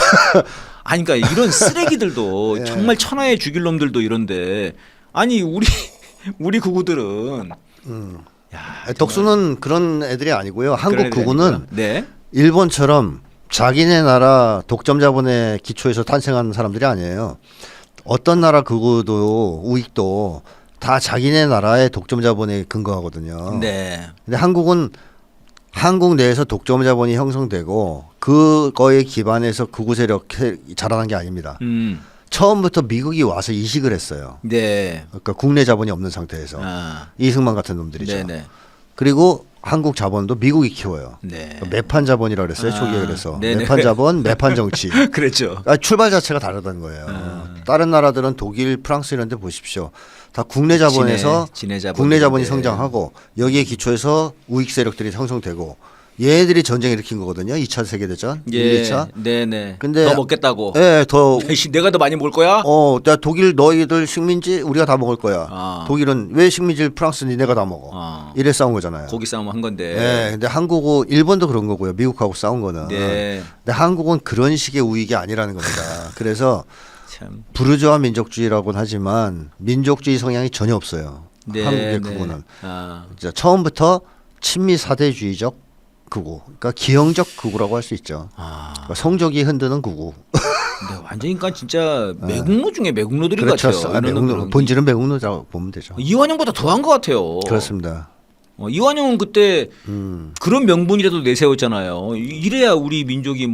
Speaker 1: 아니 그러니까 이런 쓰레기들도 정말 천하의 죽일 놈들도 이런데 아니 우리 구구들은 야,
Speaker 2: 덕수는 그런 애들이 아니고요. 한국
Speaker 1: 그런 애들이
Speaker 2: 구구는
Speaker 1: 아니구나. 네.
Speaker 2: 일본처럼 자기네 나라 독점 자본의 기초에서 탄생한 사람들이 아니에요. 어떤 나라 구구도 우익도 다 자기네 나라의 독점 자본에 근거하거든요.
Speaker 1: 네.
Speaker 2: 근데 한국은 한국 내에서 독점 자본이 형성되고 그거에 기반해서 구구 세력 자라난 게 아닙니다. 처음부터 미국이 와서 이식을 했어요.
Speaker 1: 네.
Speaker 2: 그러니까 국내 자본이 없는 상태에서 이승만 같은 놈들이죠.
Speaker 1: 네네.
Speaker 2: 그리고 한국 자본도 미국이 키워요.
Speaker 1: 네.
Speaker 2: 매판 자본이라 그랬어요. 초기에 그래서
Speaker 1: 네네.
Speaker 2: 매판 자본, 매판 정치.
Speaker 1: 그랬죠.
Speaker 2: 출발 자체가 다르다는 거예요. 다른 나라들은 독일, 프랑스 이런 데 보십시오. 다 국내 자본에서
Speaker 1: 지네 자본인데.
Speaker 2: 국내 자본이 성장하고 여기에 기초해서 우익 세력들이 형성되고 얘들이 전쟁 일으킨 거거든요. 2차 세계대전,
Speaker 1: 예.
Speaker 2: 1, 2차.
Speaker 1: 네네.
Speaker 2: 근데
Speaker 1: 더 먹겠다고.
Speaker 2: 예, 더
Speaker 1: 내가 더 많이 먹을 거야?
Speaker 2: 나 독일 너희들 식민지 우리가 다 먹을 거야. 독일은 왜 식민지 프랑스 니네가 다 먹어. 이래 싸운 거잖아요.
Speaker 1: 고기 싸움 한 건데.
Speaker 2: 예, 근데 한국은 일본도 그런 거고요. 미국하고 싸운 거는.
Speaker 1: 네.
Speaker 2: 근데 한국은 그런 식의 우익이 아니라는 겁니다. 그래서
Speaker 1: 참.
Speaker 2: 부르주아 민족주의라고는 하지만 민족주의 성향이 전혀 없어요.
Speaker 1: 네,
Speaker 2: 한국의
Speaker 1: 네.
Speaker 2: 극우는. 진짜 처음부터 친미 사대주의적 극우, 그러니까 기형적 극우라고 할 수 있죠. 그러니까 성적이 흔드는 극우.
Speaker 1: 네, 완전히 그러니까 진짜 매국노 중에 매국노들인
Speaker 2: 그렇죠.
Speaker 1: 것 같아요. 이런
Speaker 2: 매국노,
Speaker 1: 놈들은.
Speaker 2: 본질은 매국노라고 보면 되죠.
Speaker 1: 이완용보다 더한 것 같아요.
Speaker 2: 그렇습니다.
Speaker 1: 이완용은 그때 그런 명분이라도 내세웠잖아요. 이래야 우리 민족이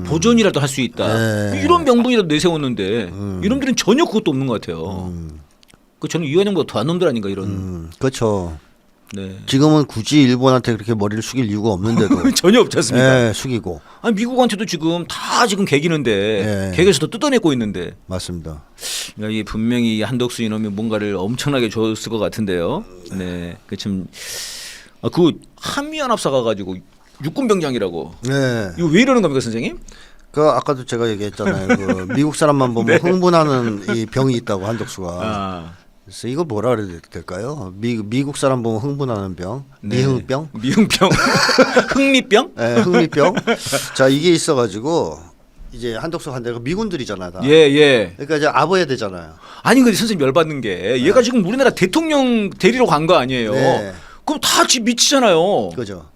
Speaker 1: 보존이라도 할 수 있다.
Speaker 2: 네.
Speaker 1: 이런 명분이라도 내세웠는데 이놈들은 전혀 그것도 없는 것 같아요. 그 저는 이완용보다 더한 놈들 아닌가 이런.
Speaker 2: 그렇죠.
Speaker 1: 네.
Speaker 2: 지금은 굳이 일본한테 그렇게 머리를 숙일 이유가 없는데도
Speaker 1: 전혀 없지 않습니까?
Speaker 2: 예, 숙이고.
Speaker 1: 아니 미국한테도 지금 다 지금 개기는데
Speaker 2: 네.
Speaker 1: 개겨서도 뜯어내고 있는데
Speaker 2: 맞습니다.
Speaker 1: 이 분명히 한덕수 이놈이 뭔가를 엄청나게 줬을 것 같은데요. 네, 그참 그 한미연합사 가가지고 육군병장이라고.
Speaker 2: 네.
Speaker 1: 이거 왜 이러는 겁니까, 선생님?
Speaker 2: 그 아까도 제가 얘기했잖아요. 그 미국 사람만 보면 흥분하는 이 병이 있다고 한덕수가. 그래서 이거 뭐라 그래야 될까요? 미국 사람 보면 흥분하는 병,
Speaker 1: 네.
Speaker 2: 미흥병,
Speaker 1: 미흥병, 흥미병?
Speaker 2: 네, 흥미병. 자 이게 있어가지고 이제 한덕수 한 대가 미군들이잖아요. 다.
Speaker 1: 예.
Speaker 2: 그러니까 이제 아버야 되잖아요.
Speaker 1: 아니 근데 선생님 열받는 게 얘가 지금 우리나라 대통령 데리러 간 거 아니에요?
Speaker 2: 네.
Speaker 1: 그럼 다 집 미치잖아요.
Speaker 2: 그죠.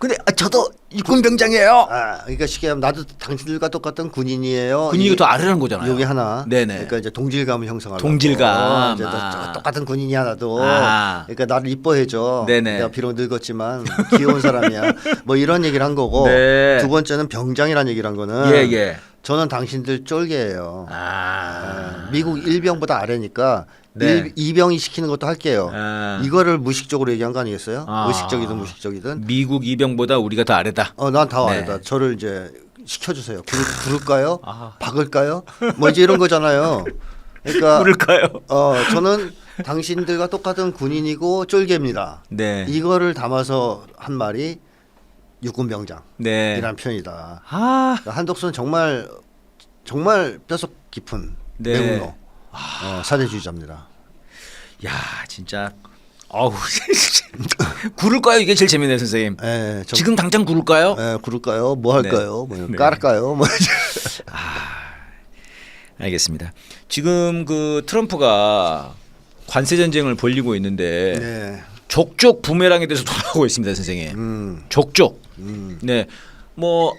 Speaker 1: 근데 저도 육군병장이에요.
Speaker 2: 그러니까 쉽게 하면 나도 당신들과 똑같은 군인이에요.
Speaker 1: 군인이고 더 아래라는 거잖아요.
Speaker 2: 여기 하나.
Speaker 1: 네네.
Speaker 2: 그러니까 이제 동질감을 형성하려고.
Speaker 1: 동질감.
Speaker 2: 이제 너 똑같은 군인이 하나도.
Speaker 1: 아.
Speaker 2: 그러니까 나를 이뻐해줘.
Speaker 1: 네네.
Speaker 2: 내가 비록 늙었지만 귀여운 사람이야. 뭐 이런 얘기를 한 거고.
Speaker 1: 네.
Speaker 2: 두 번째는 병장이라는 얘기를 한 거는.
Speaker 1: 예.
Speaker 2: 저는 당신들 쫄개예요.
Speaker 1: 아.
Speaker 2: 미국 1병보다 아래니까
Speaker 1: 네.
Speaker 2: 2병이 시키는 것도 할게요. 이거를 무식적으로 얘기한 거 아니겠어요?
Speaker 1: 아.
Speaker 2: 의식적이든 무식적이든.
Speaker 1: 미국 이병보다 우리가 더 아래다.
Speaker 2: 난 다
Speaker 1: 네.
Speaker 2: 아래다. 저를 이제 시켜주세요. 부를까요?
Speaker 1: 아.
Speaker 2: 박을까요? 뭐 이제 이런 거잖아요. 그러니까
Speaker 1: 부를까요?
Speaker 2: 저는 당신들과 똑같은 군인이고 쫄개입니다.
Speaker 1: 네.
Speaker 2: 이거를 담아서 한 말이 육군병장이라는
Speaker 1: 네.
Speaker 2: 표현이다.
Speaker 1: 아.
Speaker 2: 그러니까 한독수는 정말 뼈속 깊은
Speaker 1: 네.
Speaker 2: 매국노 사대주의자입니다.
Speaker 1: 야, 진짜. 어우. 구를까요? 이게 제일 재밌네요, 선생님.
Speaker 2: 예,
Speaker 1: 지금 당장 구를까요?
Speaker 2: 구를까요? 뭐 할까요? 뭐 깔을까요? 뭐
Speaker 1: 알겠습니다. 지금 그 트럼프가 관세 전쟁을 벌이고 있는데
Speaker 2: 네.
Speaker 1: 족족 부메랑에 대해서 돌아가고 있습니다, 선생님. 족족. 네. 뭐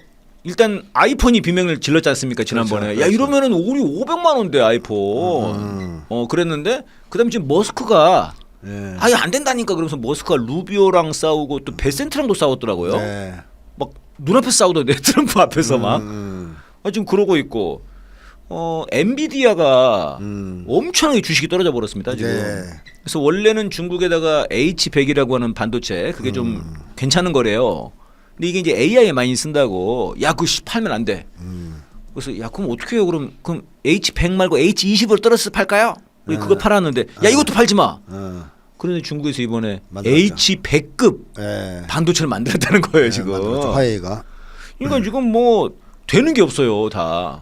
Speaker 1: 일단 아이폰이 비명을 질렀지 않습니까, 지난번에.
Speaker 2: 그렇죠.
Speaker 1: 야, 이러면은 우리 500만 원대 아이폰. 그랬는데 그다음에 지금 머스크가
Speaker 2: 네.
Speaker 1: 아예 안 된다니까 그러면서 머스크가 루비오랑 싸우고 또 베센트랑도 싸웠더라고요.
Speaker 2: 네.
Speaker 1: 막 눈앞에 싸우던데 트럼프 앞에서 막. 지금 그러고 있고 엔비디아가 엄청나게 주식이 떨어져 버렸습니다 지금.
Speaker 2: 네.
Speaker 1: 그래서 원래는 중국에다가 H100이라고 하는 반도체 그게 좀 괜찮은 거래요. 근데 이게 이제 AI에 많이 쓴다고 야 그거 팔면 안 돼. 그래서 야 그럼 어떻게 해요? 그럼 H100 말고 H20으로 떨어져서 팔까요? 우리 그거 팔았는데 야 이것도 팔지 마. 그런데 중국에서 이번에
Speaker 2: 만들었죠.
Speaker 1: H100급
Speaker 2: 네.
Speaker 1: 반도체를 만들었다는 거예요 지금.
Speaker 2: 만들었죠. 화웨이가.
Speaker 1: 그러니까 지금 뭐 되는 게 없어요 다.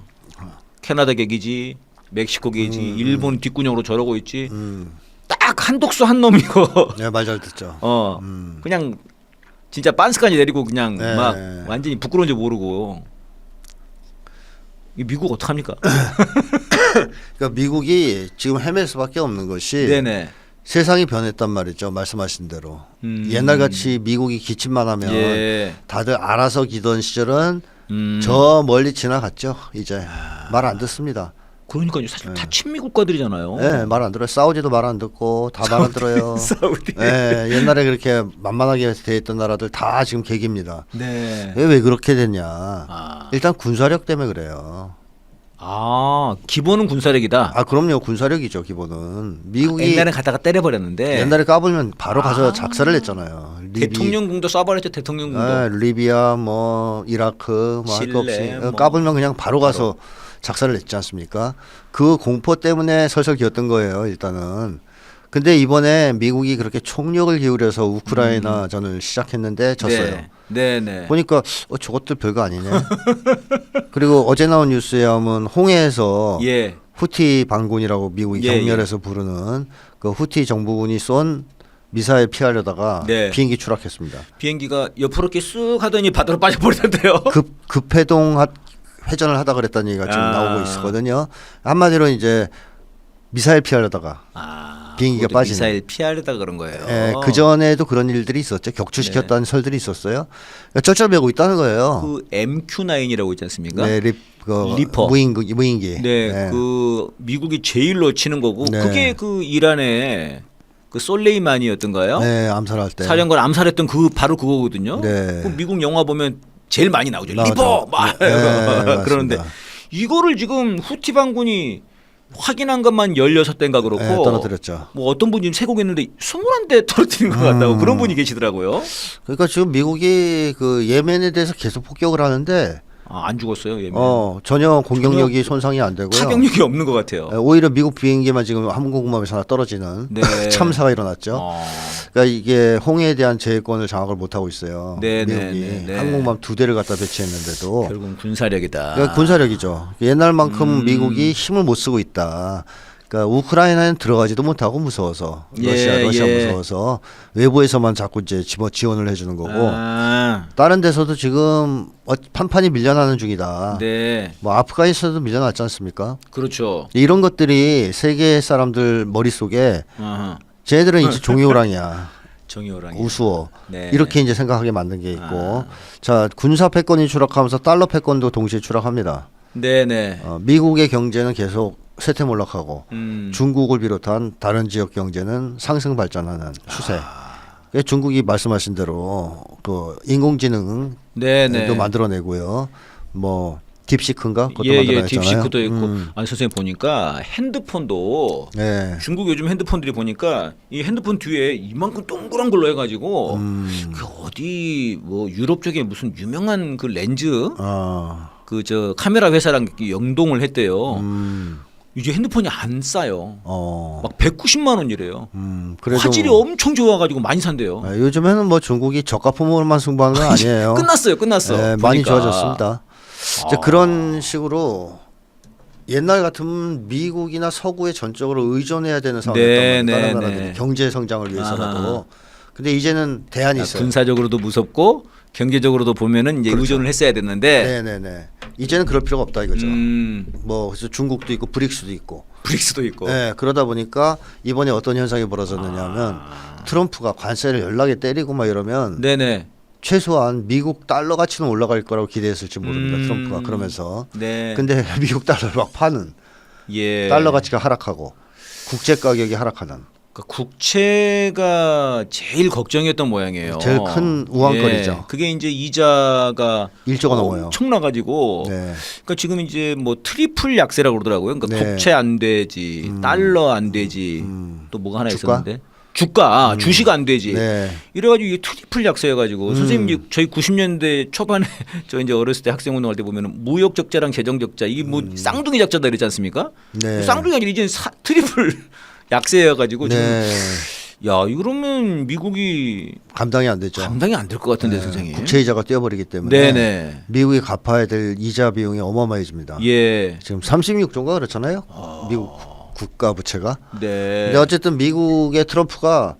Speaker 1: 캐나다 계기지, 멕시코 계기지, 일본 뒷구녕으로 저러고 있지. 딱 한독수 한 놈이고.
Speaker 2: 네, 말 잘 듣죠.
Speaker 1: 그냥 진짜 빤스까지 내리고 그냥
Speaker 2: 네.
Speaker 1: 막 완전히 부끄러운지 모르고. 이 미국 어떡합니까?
Speaker 2: 그러니까 미국이 지금 헤맬 수밖에 없는 것이
Speaker 1: 네네.
Speaker 2: 세상이 변했단 말이죠. 말씀하신 대로. 옛날같이 미국이 기침만 하면
Speaker 1: 예.
Speaker 2: 다들 알아서 기던 시절은 저 멀리 지나갔죠. 이제 말 안 듣습니다.
Speaker 1: 그러니까 사실 다 친미국가들이잖아요.
Speaker 2: 네, 말 안 들어요. 사우디도 말 안 듣고 다 말 안 들어요.
Speaker 1: 사우디.
Speaker 2: 네, 옛날에 그렇게 만만하게 돼 있던 나라들 다 지금 계기입니다.
Speaker 1: 네.
Speaker 2: 왜 그렇게 됐냐? 일단 군사력 때문에 그래요.
Speaker 1: 기본은 군사력이다.
Speaker 2: 그럼요. 군사력이죠, 기본은. 미국이
Speaker 1: 옛날에 가다가 때려버렸는데.
Speaker 2: 옛날에 까불면 바로 가서 작살을 냈잖아요.
Speaker 1: 대통령궁도 쏴버렸죠. 대통령궁도.
Speaker 2: 리비아, 뭐 이라크, 뭐 할 거 없이
Speaker 1: 실내, 뭐.
Speaker 2: 까불면 그냥 바로 가서 작살을 냈지 않습니까? 그 공포 때문에 설설 기었던 거예요, 일단은. 근데 이번에 미국이 그렇게 총력을 기울여서 우크라이나전을 시작했는데 졌어요.
Speaker 1: 네.
Speaker 2: 보니까 저것들 별거 아니네. 그리고 어제 나온 뉴스에 하면 홍해에서
Speaker 1: 예.
Speaker 2: 후티 반군이라고 미국이
Speaker 1: 예,
Speaker 2: 경멸해서 부르는 그 후티 정부군이 쏜 미사일 피하려다가
Speaker 1: 네.
Speaker 2: 비행기 추락했습니다.
Speaker 1: 비행기가 옆으로 이렇게 쓱 하더니 바다로 빠져버리던데요.
Speaker 2: 급회동 회전을 하다 그랬다는 얘기가 지금 나오고 있거든요. 한마디로 이제 미사일 피하려다가 비행기가
Speaker 1: 그것도
Speaker 2: 빠지는.
Speaker 1: 미사일 피하려다 그런 거예요.
Speaker 2: 그 전에도 그런 일들이 있었죠. 격추시켰다는 설들이 있었어요. 그러니까 쩔쩔매고 있다는 거예요.
Speaker 1: 그 MQ9이라고 있지 않습니까?
Speaker 2: 네,
Speaker 1: 리퍼.
Speaker 2: 무인기.
Speaker 1: 네, 그 미국이 제일로 치는 거고
Speaker 2: 네.
Speaker 1: 그게 그 이란의 그 솔레이마니였던가요?
Speaker 2: 네, 암살할 때.
Speaker 1: 사령관 암살했던 바로 그거거든요.
Speaker 2: 네.
Speaker 1: 그 미국 영화 보면 제일 많이 나오죠.
Speaker 2: 나오죠.
Speaker 1: 리퍼 막
Speaker 2: 네,
Speaker 1: 그러는데
Speaker 2: 맞습니다.
Speaker 1: 이거를 지금 후티 반군이 확인한 것만 16대인가 그렇고
Speaker 2: 네, 떨어뜨렸죠.
Speaker 1: 뭐 어떤 분이 세곡했는데 21대 떨어뜨린 것 같다고 그런 분이 계시더라고요.
Speaker 2: 그러니까 지금 미국이 그 예멘에 대해서 계속 폭격을 하는데
Speaker 1: 안 죽었어요. 예멘.
Speaker 2: 전혀 공격력이 손상이 안 되고요.
Speaker 1: 타격력이 없는 것 같아요.
Speaker 2: 오히려 미국 비행기만 지금 항공모함에서 하나 떨어지는
Speaker 1: 네.
Speaker 2: 참사가 일어났죠. 그러니까 이게 홍해에 대한 제해권을 장악을 못 하고 있어요.
Speaker 1: 네,
Speaker 2: 미국이
Speaker 1: 네.
Speaker 2: 항공모함 2대를 갖다 배치했는데도
Speaker 1: 결국은 군사력이다.
Speaker 2: 그러니까 군사력이죠. 옛날만큼 미국이 힘을 못 쓰고 있다. 그러니까 우크라이나는 들어가지도 못하고 무서워서 러시아 무서워서 외부에서만 자꾸 이제 지원을 해주는 거고 다른 데서도 지금 판판이 밀려나는 중이다.
Speaker 1: 네,
Speaker 2: 뭐 아프가니스탄도 밀려났지 않습니까?
Speaker 1: 그렇죠.
Speaker 2: 이런 것들이 세계 사람들 머릿속에
Speaker 1: 아하.
Speaker 2: 쟤네들은 이제 종이호랑이야.
Speaker 1: 정의호랑이.
Speaker 2: 우수어
Speaker 1: 네.
Speaker 2: 이렇게 이제 생각하게 만든 게 있고,
Speaker 1: 아.
Speaker 2: 자 군사 패권이 추락하면서 달러 패권도 동시에 추락합니다.
Speaker 1: 네네.
Speaker 2: 미국의 경제는 계속 쇠퇴몰락하고 중국을 비롯한 다른 지역 경제는 상승 발전하는 추세. 그러니까 중국이 말씀하신 대로 그 인공지능도
Speaker 1: 네네.
Speaker 2: 만들어내고요. 뭐 딥시크인가 그것도
Speaker 1: 예,
Speaker 2: 만들어냈잖아요.
Speaker 1: 딥시크도 있고. 아니 선생님 보니까 핸드폰도
Speaker 2: 네.
Speaker 1: 중국 요즘 핸드폰들이 보니까 이 핸드폰 뒤에 이만큼 동그란 걸로 해가지고 그 어디 뭐 유럽 쪽에 무슨 유명한 그 렌즈 그 저 카메라 회사랑 연동을 했대요. 이제 핸드폰이 안 싸요. 막 190만 원이래요.
Speaker 2: 그래도
Speaker 1: 화질이 엄청 좋아가지고 많이 산대요.
Speaker 2: 요즘에는 뭐 중국이 저가품으로만 승부하는 건 아니에요.
Speaker 1: 끝났어.
Speaker 2: 네, 많이 좋아졌습니다. 이제 그런 식으로 옛날 같으면 미국이나 서구에 전적으로 의존해야 되는 상황이었단 말이에요. 다른 나라들이 경제 성장을 위해서라도. 근데 이제는 대안이 있어요.
Speaker 1: 군사적으로도 무섭고 경제적으로도 보면은 이제
Speaker 2: 그렇죠.
Speaker 1: 의존을 했어야 됐는데
Speaker 2: 네네네. 이제는 그럴 필요가 없다 이거죠. 뭐 그래서 중국도 있고 브릭스도 있고.
Speaker 1: 브릭스도 있고.
Speaker 2: 네, 그러다 보니까 이번에 어떤 현상이 벌어졌느냐면 트럼프가 관세를 연락에 때리고 막 이러면
Speaker 1: 네네.
Speaker 2: 최소한 미국 달러 가치는 올라갈 거라고 기대했을지 모릅니다. 트럼프가 그러면서.
Speaker 1: 네.
Speaker 2: 근데 미국 달러를 막 파는
Speaker 1: 예.
Speaker 2: 달러 가치가 하락하고 국제 가격이 하락하는
Speaker 1: 그러니까 국채가 제일 걱정이었던 모양이에요.
Speaker 2: 제일 큰 우환거리죠.
Speaker 1: 예. 그게 이제 이자가
Speaker 2: 1조가 넘어요.
Speaker 1: 엄청나가지고.
Speaker 2: 네.
Speaker 1: 그러니까 지금 이제 뭐 트리플 약세라고 그러더라고요. 그러니까
Speaker 2: 네.
Speaker 1: 국채 안 되지, 달러 안 되지, 또 뭐가 하나
Speaker 2: 주가?
Speaker 1: 있었는데. 주가, 주식 안 되지.
Speaker 2: 네.
Speaker 1: 이래가지고 이게 트리플 약세여가지고 선생님 저희 90년대 초반에 저 이제 어렸을 때 학생 운동할 때 보면은 무역 적자랑 재정 적자 이게 뭐 쌍둥이 적자다 이랬지 않습니까?
Speaker 2: 네.
Speaker 1: 쌍둥이가 아니라 이제 트리플 약세여가지고
Speaker 2: 네.
Speaker 1: 지금 야 이러면 미국이
Speaker 2: 감당이 안 되죠.
Speaker 1: 감당이 안 될 것 같은데 선생님.
Speaker 2: 국채 이자가 뛰어버리기 때문에
Speaker 1: 네네.
Speaker 2: 미국이 갚아야 될 이자 비용이 어마어마해집니다.
Speaker 1: 예.
Speaker 2: 지금 36조인가 그렇잖아요. 미국 국가 부채가.
Speaker 1: 네.
Speaker 2: 근데 어쨌든 미국의 트럼프가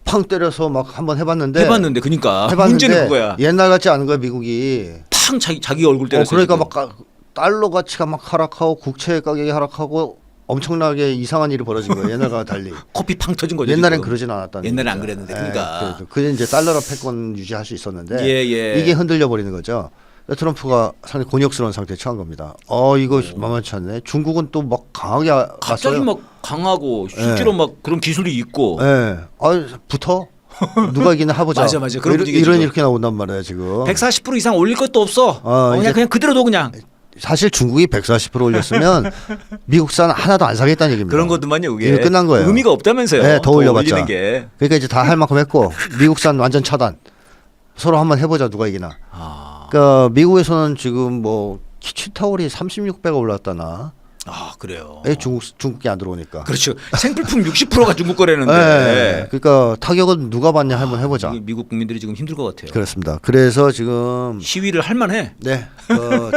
Speaker 2: 팡 때려서 막 한번 해봤는데
Speaker 1: 그러니까
Speaker 2: 해봤는데
Speaker 1: 문제는 그거야.
Speaker 2: 옛날 같지 않은 거야 미국이.
Speaker 1: 팡 자기 얼굴 때렸어.
Speaker 2: 그러니까
Speaker 1: 지금.
Speaker 2: 막 달러 가치가 막 하락하고 국채 가격이 하락하고 엄청나게 이상한 일이 벌어진 거예요. 옛날과 달리.
Speaker 1: 커피 팡 터진 거죠.
Speaker 2: 옛날엔
Speaker 1: 지금.
Speaker 2: 그러진 않았다는.
Speaker 1: 옛날엔 안
Speaker 2: 얘기죠.
Speaker 1: 그랬는데 그러니까.
Speaker 2: 그게 이제 달러로 패권 유지할 수 있었는데
Speaker 1: 예.
Speaker 2: 이게 흔들려 버리는 거죠. 트럼프가 상당히 곤욕스러운 상태에 처한 겁니다. 이거 만만치 않네. 중국은 또 막 강하게
Speaker 1: 갑자기
Speaker 2: 갔어요.
Speaker 1: 막 강하고 실제로 막 그런 기술이 있고.
Speaker 2: 예. 붙어. 누가 이기나 해보자.
Speaker 1: 맞아. 그런 분위기지,
Speaker 2: 이런
Speaker 1: 지금.
Speaker 2: 이렇게 나온단 말이에요 지금.
Speaker 1: 140% 이상 올릴 것도 없어.
Speaker 2: 이제
Speaker 1: 그냥 그대로 둬 그냥.
Speaker 2: 사실 중국이 140% 올렸으면 미국산 하나도 안 사겠다는 얘기입니다.
Speaker 1: 그런 것도만요. 그게
Speaker 2: 이거 끝난 거예요.
Speaker 1: 의미가 없다면서요.
Speaker 2: 네, 더 올려봤자.
Speaker 1: 올리는 게.
Speaker 2: 그러니까 이제 다 할 만큼 했고 미국산 완전 차단. 서로 한번 해보자 누가 이기나. 그러니까 미국에서는 지금 뭐 키치타올이 36배가 올랐다나.
Speaker 1: 그래요.
Speaker 2: 중국이 안 들어오니까.
Speaker 1: 그렇죠. 생필품 60%가 중국 거래는데.
Speaker 2: 네. 그러니까 타격은 누가 받냐 한번 해보자.
Speaker 1: 이게 미국 국민들이 지금 힘들 것 같아요.
Speaker 2: 그렇습니다. 그래서 지금
Speaker 1: 시위를 할 만해.
Speaker 2: 네,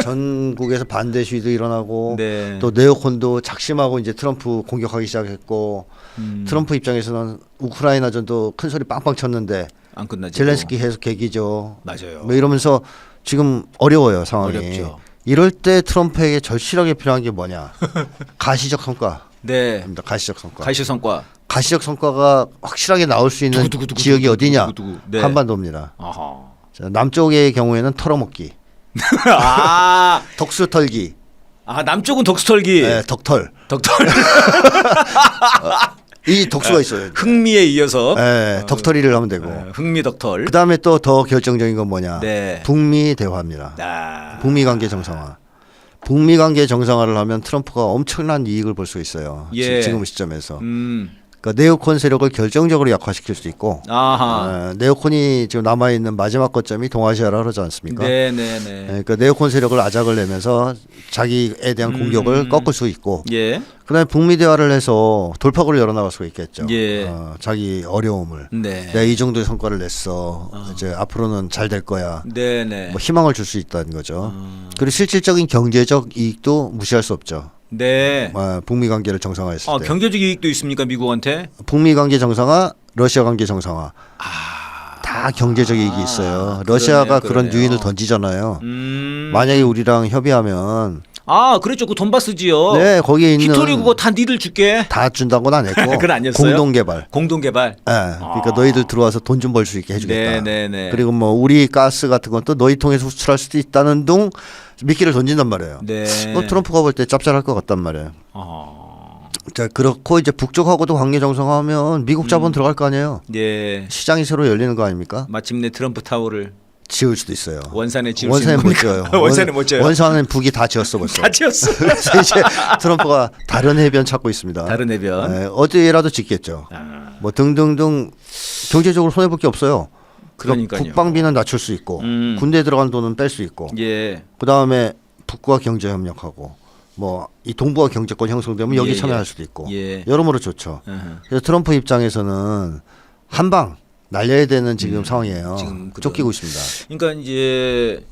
Speaker 2: 전국에서 반대 시위도 일어나고
Speaker 1: 네.
Speaker 2: 또 네오콘도 작심하고 이제 트럼프 공격하기 시작했고 트럼프 입장에서는 우크라이나전도 큰 소리 빵빵 쳤는데
Speaker 1: 안 끝나지.
Speaker 2: 젤렌스키 해서 계기죠.
Speaker 1: 맞아요.
Speaker 2: 뭐 이러면서 지금 어려워요 상황이.
Speaker 1: 어렵죠.
Speaker 2: 이럴 때 트럼프에게 절실하게 필요한 게 뭐냐? 가시적 성과.
Speaker 1: 네.
Speaker 2: 가시적 성과.
Speaker 1: 가시 성과.
Speaker 2: 가시적 성과가 확실하게 나올 수 있는
Speaker 1: 두구두구두구
Speaker 2: 지역이 어디냐?
Speaker 1: 두구두구. 네.
Speaker 2: 한반도입니다.
Speaker 1: 아하.
Speaker 2: 자, 남쪽의 경우에는 털어먹기, 덕수 털기,
Speaker 1: 남쪽은 덕수털기.
Speaker 2: 네, 덕털.
Speaker 1: 덕털.
Speaker 2: 이 덕수가 있어요.
Speaker 1: 흥미에 이어서.
Speaker 2: 네, 덕털이를 하면 되고.
Speaker 1: 흥미 덕털.
Speaker 2: 그 다음에 또 더 결정적인 건 뭐냐?
Speaker 1: 네.
Speaker 2: 북미 대화입니다.
Speaker 1: 아.
Speaker 2: 북미 관계 정상화. 북미 관계 정상화를 하면 트럼프가 엄청난 이익을 볼 수 있어요.
Speaker 1: 예.
Speaker 2: 지금 시점에서.
Speaker 1: 음.
Speaker 2: 그러니까 네오콘 세력을 결정적으로 약화시킬 수 있고.
Speaker 1: 아하.
Speaker 2: 네오콘이 지금 남아 있는 마지막 거점이 동아시아라 그러지 않습니까?
Speaker 1: 네네네.
Speaker 2: 그러니까 네오콘 세력을 아작을 내면서 자기에 대한 공격을 꺾을 수 있고.
Speaker 1: 예.
Speaker 2: 그다음에 북미 대화를 해서 돌파구를 열어나갈 수가 있겠죠.
Speaker 1: 예.
Speaker 2: 자기 어려움을.
Speaker 1: 네.
Speaker 2: 내가 이 정도의 성과를 냈어. 이제 앞으로는 잘 될 거야.
Speaker 1: 네네.
Speaker 2: 뭐 희망을 줄 수 있다는 거죠. 그리고 실질적인 경제적 이익도 무시할 수 없죠.
Speaker 1: 네.
Speaker 2: 북미 관계를 정상화했을 때.
Speaker 1: 경제적 이익도 있습니까 미국한테?
Speaker 2: 북미 관계 정상화, 러시아 관계 정상화. 다 경제적 이익이 있어요. 러시아가
Speaker 1: 그러네요.
Speaker 2: 그런 유인을 던지잖아요. 만약에 우리랑 협의하면
Speaker 1: 아, 그랬죠. 그 돈바스 지역.
Speaker 2: 네, 거기에 있는
Speaker 1: 히토리 그거 다 니들 줄게.
Speaker 2: 다 준다고는 안 했고
Speaker 1: 그건 아니었어요?
Speaker 2: 공동 개발.
Speaker 1: 공동 개발.
Speaker 2: 그러니까 너희들 들어와서 돈 좀 벌 수 있게 해주겠다.
Speaker 1: 네.
Speaker 2: 그리고 뭐 우리 가스 같은 것도 너희 통해서 수출할 수도 있다는 둥 미끼를 던진단 말이에요.
Speaker 1: 네.
Speaker 2: 트럼프가 볼 때 짭짤할 것 같단 말이에요.
Speaker 1: 어.
Speaker 2: 자, 그렇고 이제 북쪽하고도 관계 정상화하면 미국 자본 들어갈 거 아니에요.
Speaker 1: 예.
Speaker 2: 시장이 새로 열리는 거 아닙니까?
Speaker 1: 마침내 트럼프 타워를
Speaker 2: 지을 수도 있어요.
Speaker 1: 원산에 지을
Speaker 2: 원산에
Speaker 1: 수
Speaker 2: 못
Speaker 1: 있는
Speaker 2: 지어요.
Speaker 1: 겁니까? 원산에 못 지어요.
Speaker 2: 원산은 북이 다 지었어 벌써.
Speaker 1: 다 지었어.
Speaker 2: 그래서 이제 트럼프가 다른 해변 찾고 있습니다.
Speaker 1: 다른 해변.
Speaker 2: 네, 어디라도 짓겠죠. 뭐 등등등 경제적으로 손해 볼 게 없어요.
Speaker 1: 그러니까요.
Speaker 2: 국방비는 낮출 수 있고 군대에 들어간 돈은 뺄 수 있고.
Speaker 1: 예.
Speaker 2: 그다음에 북과 경제 협력하고 뭐 이 동북아 경제권 형성되면 여기
Speaker 1: 예,
Speaker 2: 참여할
Speaker 1: 예.
Speaker 2: 수도 있고.
Speaker 1: 예.
Speaker 2: 여러모로 좋죠. 그래서 트럼프 입장에서는 한 방 날려야 되는 지금 상황이에요.
Speaker 1: 지금
Speaker 2: 쫓기고 있습니다.
Speaker 1: 그러니까 이제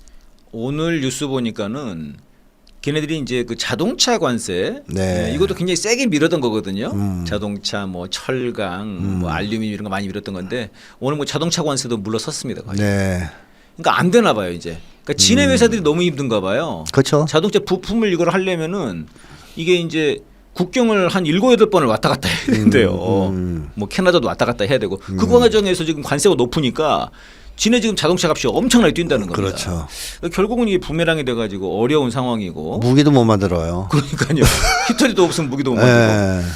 Speaker 1: 오늘 뉴스 보니까는 걔네들이 이제 그 자동차 관세
Speaker 2: 네.
Speaker 1: 이것도 굉장히 세게 밀었던 거거든요. 자동차 뭐 철강 뭐 알루미늄 이런 거 많이 밀었던 건데 오늘 뭐 자동차 관세도 물러섰습니다. 거의.
Speaker 2: 네.
Speaker 1: 그러니까 안 되나 봐요 이제. 그러니까 지네 회사들이 너무 힘든가 봐요.
Speaker 2: 그렇죠.
Speaker 1: 자동차 부품을 이걸 하려면은 이게 이제 국경을 한 7, 8번을 왔다 갔다 해야 된대요. 뭐 캐나다도 왔다 갔다 해야 되고 그 과정에서 지금 관세가 높으니까 지네 지금 자동차 값이 엄청나게 뛴다는 겁니다.
Speaker 2: 그렇죠.
Speaker 1: 결국은 이게 부메랑이 돼가지고 어려운 상황이고.
Speaker 2: 무기도 못 만들어요.
Speaker 1: 그러니까요. 히터리도 없으면 무기도 못 만들고.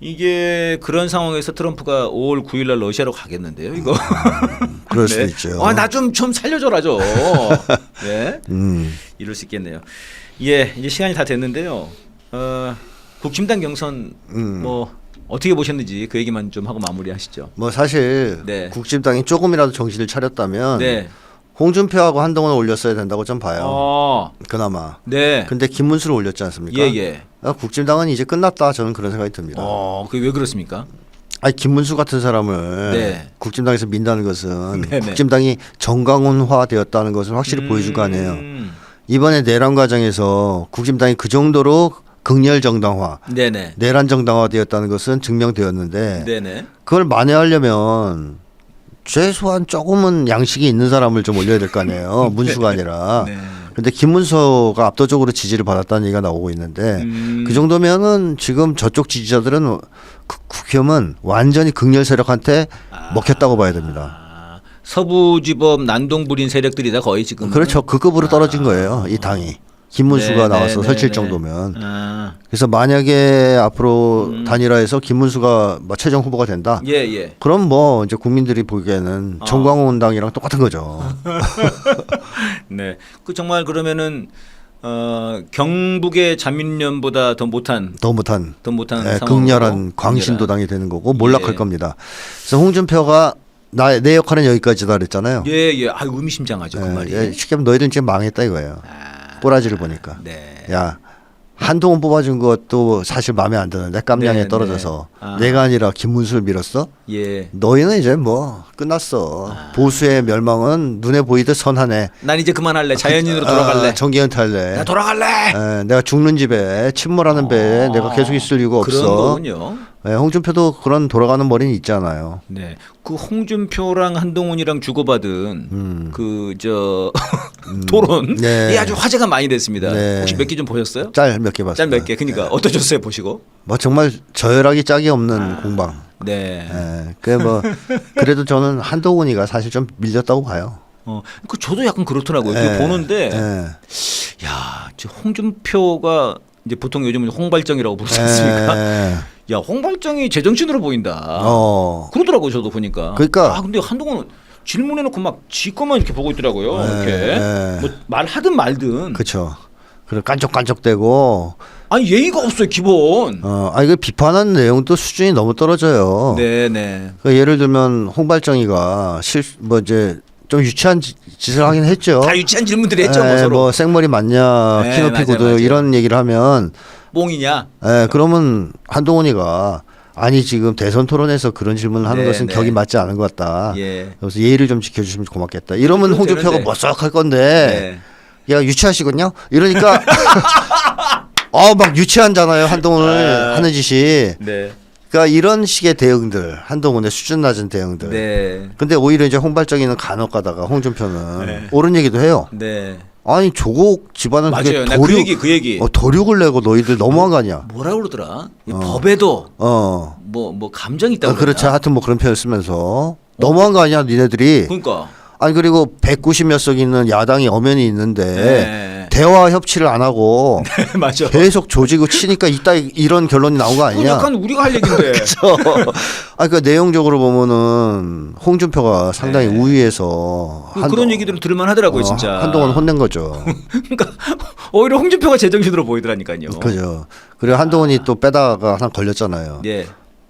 Speaker 1: 이게 그런 상황에서 트럼프가 5월 9일 날 러시아로 가겠는데요. 이거.
Speaker 2: 그럴 수도 있죠.
Speaker 1: 나 좀 살려줘라 좀. 네. 이럴 수 있겠네요. 예, 이제 시간이 다 됐는데요. 국힘당 경선 뭐 어떻게 보셨는지 그 얘기만 좀 하고 마무리하시죠.
Speaker 2: 뭐 사실
Speaker 1: 네.
Speaker 2: 국힘당이 조금이라도 정신을 차렸다면
Speaker 1: 네.
Speaker 2: 홍준표하고 한동훈을 올렸어야 된다고 좀 봐요. 그나마.
Speaker 1: 네.
Speaker 2: 근데 김문수를 올렸지 않습니까?
Speaker 1: 예.
Speaker 2: 국힘당은 이제 끝났다 저는 그런 생각이 듭니다.
Speaker 1: 그게 왜 그렇습니까?
Speaker 2: 아니 김문수 같은 사람을
Speaker 1: 네.
Speaker 2: 국힘당에서 민다는 것은
Speaker 1: 네네.
Speaker 2: 국힘당이 정강훈화 되었다는 것을 확실히 보여줄 거 아니에요. 이번에 내란 과정에서 국힘당이 그 정도로 극렬 정당화,
Speaker 1: 네네.
Speaker 2: 내란 정당화 되었다는 것은 증명되었는데
Speaker 1: 네네.
Speaker 2: 그걸 만회하려면 최소한 조금은 양식이 있는 사람을 좀 올려야 될 거 아니에요. 문수가 아니라.
Speaker 1: 네.
Speaker 2: 근데 김문수가 압도적으로 지지를 받았다는 얘기가 나오고 있는데 그 정도면은 지금 저쪽 지지자들은 국힘은 완전히 극렬 세력한테 먹혔다고 봐야 됩니다.
Speaker 1: 서부지법 난동불인 세력들이다 거의 지금.
Speaker 2: 그렇죠. 그 급으로 떨어진 거예요. 이 당이. 김문수가 나와서 설칠
Speaker 1: 네.
Speaker 2: 정도면. 그래서 만약에 앞으로 단일화해서 김문수가 뭐 최종 후보가 된다.
Speaker 1: 예.
Speaker 2: 그럼 뭐 이제 국민들이 보기에는 정광훈 당이랑 똑같은 거죠.
Speaker 1: 네. 그 정말 그러면은 경북의 자민련보다 더 못한
Speaker 2: 네,
Speaker 1: 상황으로
Speaker 2: 극렬한 광신도당이 되는 거고 몰락할 겁니다. 그래서 홍준표가 내 역할은 여기까지다 그랬잖아요.
Speaker 1: 예. 의미심장하죠 그 말이.
Speaker 2: 쉽게 하면 너희들은 지금 망했다 이거예요. 꼬라지를 보니까.
Speaker 1: 네.
Speaker 2: 야 한동훈 뽑아준 것도 사실 마음에 안 드는데 깜냥에
Speaker 1: 네,
Speaker 2: 떨어져서
Speaker 1: 네.
Speaker 2: 내가 아니라 김문수를 밀었어.
Speaker 1: 예.
Speaker 2: 너희는 이제 뭐 끝났어. 보수의 멸망은 눈에 보이듯 선하네.
Speaker 1: 난 이제 그만할래. 자연인으로 돌아갈래.
Speaker 2: 정기 은퇴할래.
Speaker 1: 나 돌아갈래.
Speaker 2: 내가 죽는 집에 침몰하는 배에 내가 계속 있을 이유가 없어.
Speaker 1: 그런 거군요.
Speaker 2: 홍준표도 그런 돌아가는 머리는 있잖아요.
Speaker 1: 네. 그 홍준표랑 한동훈이랑 주고받은 토론
Speaker 2: 네.
Speaker 1: 이게 아주 화제가 많이 됐습니다.
Speaker 2: 네.
Speaker 1: 혹시 몇 개 좀 보셨어요?
Speaker 2: 짤 몇 개 봤어요.
Speaker 1: 짤 몇 개. 그러니까 어떠셨어요 보시고?
Speaker 2: 뭐 정말 저열하기 짝이 없는 공방.
Speaker 1: 네.
Speaker 2: 그래도 저는 한동훈이가 사실 좀 밀렸다고 봐요.
Speaker 1: 그 저도 약간 그렇더라고요. 그거 보는데 야, 저 홍준표가 이제 보통 요즘은 홍발정이라고 부르지 않습니까? 야, 홍발정이 제정신으로 보인다. 그러더라고요, 저도 보니까.
Speaker 2: 그러니까.
Speaker 1: 근데 한동훈은 질문해놓고 막 지 것만 이렇게 보고 있더라고요. 이렇게 뭐 말하든 말든.
Speaker 2: 그렇죠. 그리고 깐족깐족대고.
Speaker 1: 아니 예의가 없어요, 기본.
Speaker 2: 이거 비판하는 내용도 수준이 너무 떨어져요.
Speaker 1: 네네.
Speaker 2: 그러니까 예를 들면 홍발정이가 이제 좀 유치한 짓을 하긴 했죠.
Speaker 1: 다 유치한 질문들이 했죠, 뭐 서로.
Speaker 2: 뭐 생머리 맞냐,
Speaker 1: 네,
Speaker 2: 키 높이 구두
Speaker 1: 맞아요.
Speaker 2: 이런 얘기를 하면.
Speaker 1: 뽕이냐?
Speaker 2: 그러면 한동훈이가 아니 지금 대선 토론에서 그런 질문을 하는 것은 격이 맞지 않은 것 같다. 그래서 예의를 좀 지켜주시면 고맙겠다. 이러면 홍준표가 머쓱할 건데 야 유치하시군요. 이러니까 막 유치하잖아요 한동훈을 하는 짓이. 그러니까 이런 식의 대응들 한동훈의 수준 낮은 대응들. 근데 오히려 이제 홍발정이는 간혹 가다가 홍준표는 옳은 얘기도 해요. 아니 조국 집안은
Speaker 1: 맞아요.
Speaker 2: 그게
Speaker 1: 나 그 얘기.
Speaker 2: 도륙을 내고 너희들 너무한 거 아니야?
Speaker 1: 뭐라 그러더라? 이 법에도 뭐 감정이 있다고.
Speaker 2: 그렇지. 하여튼 뭐 그런 표현 쓰면서 너무한 거 아니야, 니네들이.
Speaker 1: 그러니까.
Speaker 2: 아니 그리고 190몇 석 있는 야당이 엄연히 있는데
Speaker 1: 네.
Speaker 2: 대화 협치를 안 하고
Speaker 1: 맞아.
Speaker 2: 계속 조지고 치니까 이런 결론이 나온 거
Speaker 1: 그건
Speaker 2: 아니냐?
Speaker 1: 약간 우리가 할 얘긴데.
Speaker 2: 아, 그 내용적으로 보면은 홍준표가 상당히
Speaker 1: 네.
Speaker 2: 우위에서
Speaker 1: 그런 얘기들을 들을만 하더라고요, 진짜.
Speaker 2: 한동안 혼낸 거죠.
Speaker 1: 그러니까 오히려 홍준표가 제정신으로 보이더라니까요.
Speaker 2: 그죠. 그리고 한동훈이 또 빼다가 하나 걸렸잖아요.
Speaker 1: 예.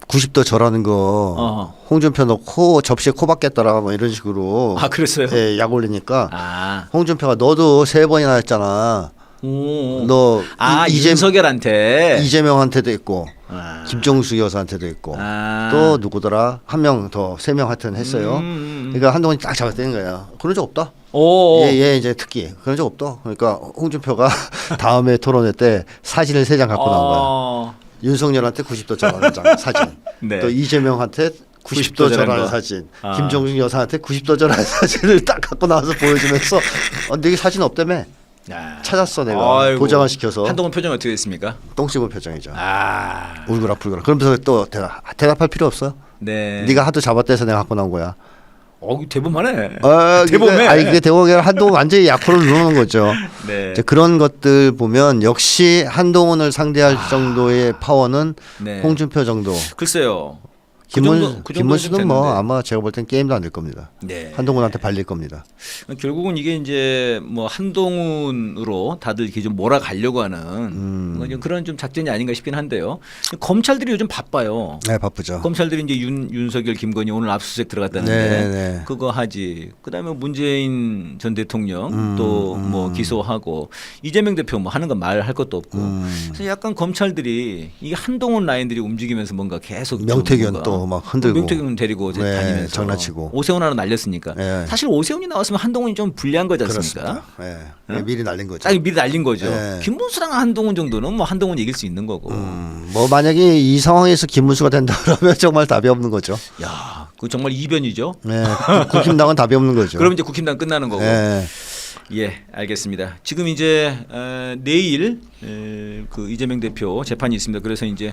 Speaker 2: 90도 절하는 거 홍준표 너 접시에 코 박겠더라 뭐 이런 식으로.
Speaker 1: 아, 그랬어요?
Speaker 2: 예, 약 올리니까
Speaker 1: 아.
Speaker 2: 홍준표가 너도 3번이나 했잖아. 너
Speaker 1: 윤석열한테
Speaker 2: 이재명한테도 있고
Speaker 1: 아.
Speaker 2: 김정수 여사한테도 있고
Speaker 1: 아.
Speaker 2: 또 누구더라 한 명 더 3명 하여튼 했어요. 그러니까 한동훈이 딱 잡아떼는 거예요. 그런 적 없다. 얘 이제 특기 그런 적 없다. 그러니까 홍준표가 다음에 토론회 때 사진을 3장 갖고 나온 거야. 윤석열한테 90도 절하는 장 사진.
Speaker 1: 네.
Speaker 2: 또 이재명한테 90도 절하는 사진.
Speaker 1: 아.
Speaker 2: 김정수 여사한테 90도 절하는 사진을 딱 갖고 나와서 보여주면서 너희 사진 없다며?
Speaker 1: 야.
Speaker 2: 찾았어 내가.
Speaker 1: 아이고.
Speaker 2: 보장을 시켜서.
Speaker 1: 한동훈 표정 어떻게 됐습니까?
Speaker 2: 똥 씹은 표정이죠.
Speaker 1: 아.
Speaker 2: 울그락불그락. 그러면서 또 대답할 필요 없어.
Speaker 1: 네.
Speaker 2: 네가 하도 잡아떼서 내가 갖고 나온 거야.
Speaker 1: 대범하네.
Speaker 2: 대범해. 아니 그게 대범이 아니라 한동훈 완전히 약호를 누르는 거죠.
Speaker 1: 네.
Speaker 2: 이제 그런 것들 보면 역시 한동훈을 상대할 정도의 파워는
Speaker 1: 네.
Speaker 2: 홍준표 정도.
Speaker 1: 글쎄요.
Speaker 2: 김문수는 뭐 아마 제가 볼 땐 게임도 안 될 겁니다.
Speaker 1: 네.
Speaker 2: 한동훈한테 발릴 겁니다.
Speaker 1: 결국은 이게 이제 뭐 한동훈으로 다들 이렇게 좀 몰아가려고 하는 뭐 그런 좀 작전이 아닌가 싶긴 한데요. 검찰들이 요즘 바빠요.
Speaker 2: 네, 바쁘죠.
Speaker 1: 검찰들이 이제 윤석열, 김건희 오늘 압수수색 들어갔다는데
Speaker 2: 네.
Speaker 1: 그거 하지. 그다음에 문재인 전 대통령 또 뭐 기소하고 이재명 대표 뭐 하는 건 말할 것도 없고. 그래서 약간 검찰들이 이 한동훈 라인들이 움직이면서 뭔가 계속
Speaker 2: 명태균 또 막 흔들고
Speaker 1: 명태균 데리고 이제
Speaker 2: 네,
Speaker 1: 다니면서
Speaker 2: 장난치고
Speaker 1: 오세훈 하나 날렸으니까
Speaker 2: 네.
Speaker 1: 사실 오세훈이 나왔으면 한동훈이 좀 불리한 거지 않습니까?
Speaker 2: 그렇습니다. 네. 미리 날린 거죠.
Speaker 1: 아니 미리 날린 거죠.
Speaker 2: 네.
Speaker 1: 김문수랑 한동훈 정도는 뭐 한동훈 이길 수 있는 거고.
Speaker 2: 뭐 만약에 이 상황에서 김문수가 된다 그러면 정말 답이 없는 거죠.
Speaker 1: 야, 그 정말 이변이죠.
Speaker 2: 네. 국힘당은 답이 없는 거죠.
Speaker 1: 그럼 이제 국힘당 끝나는 거고.
Speaker 2: 네.
Speaker 1: 예, 알겠습니다. 지금 이제 내일 그 이재명 대표 재판이 있습니다. 그래서 이제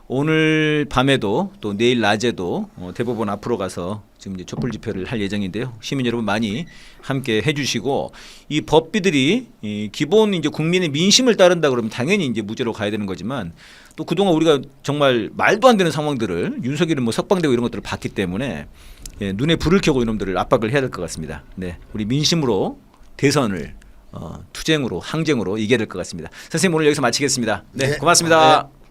Speaker 1: 오늘 밤에도 또 내일 낮에도 대법원 앞으로 가서 지금 이제 촛불 집회를 할 예정인데요. 시민 여러분 많이 함께 해주시고 이 법비들이 이 기본 이제 국민의 민심을 따른다 그러면 당연히 이제 무죄로 가야 되는 거지만 또 그동안 우리가 정말 말도 안 되는 상황들을 윤석열이 뭐 석방되고 이런 것들을 봤기 때문에 눈에 불을 켜고 이놈들을 압박을 해야 될 것 같습니다. 네, 우리 민심으로 대선을 투쟁으로 항쟁으로 이겨야 될 것 같습니다. 선생님 오늘 여기서 마치겠습니다. 네, 고맙습니다.
Speaker 2: 네.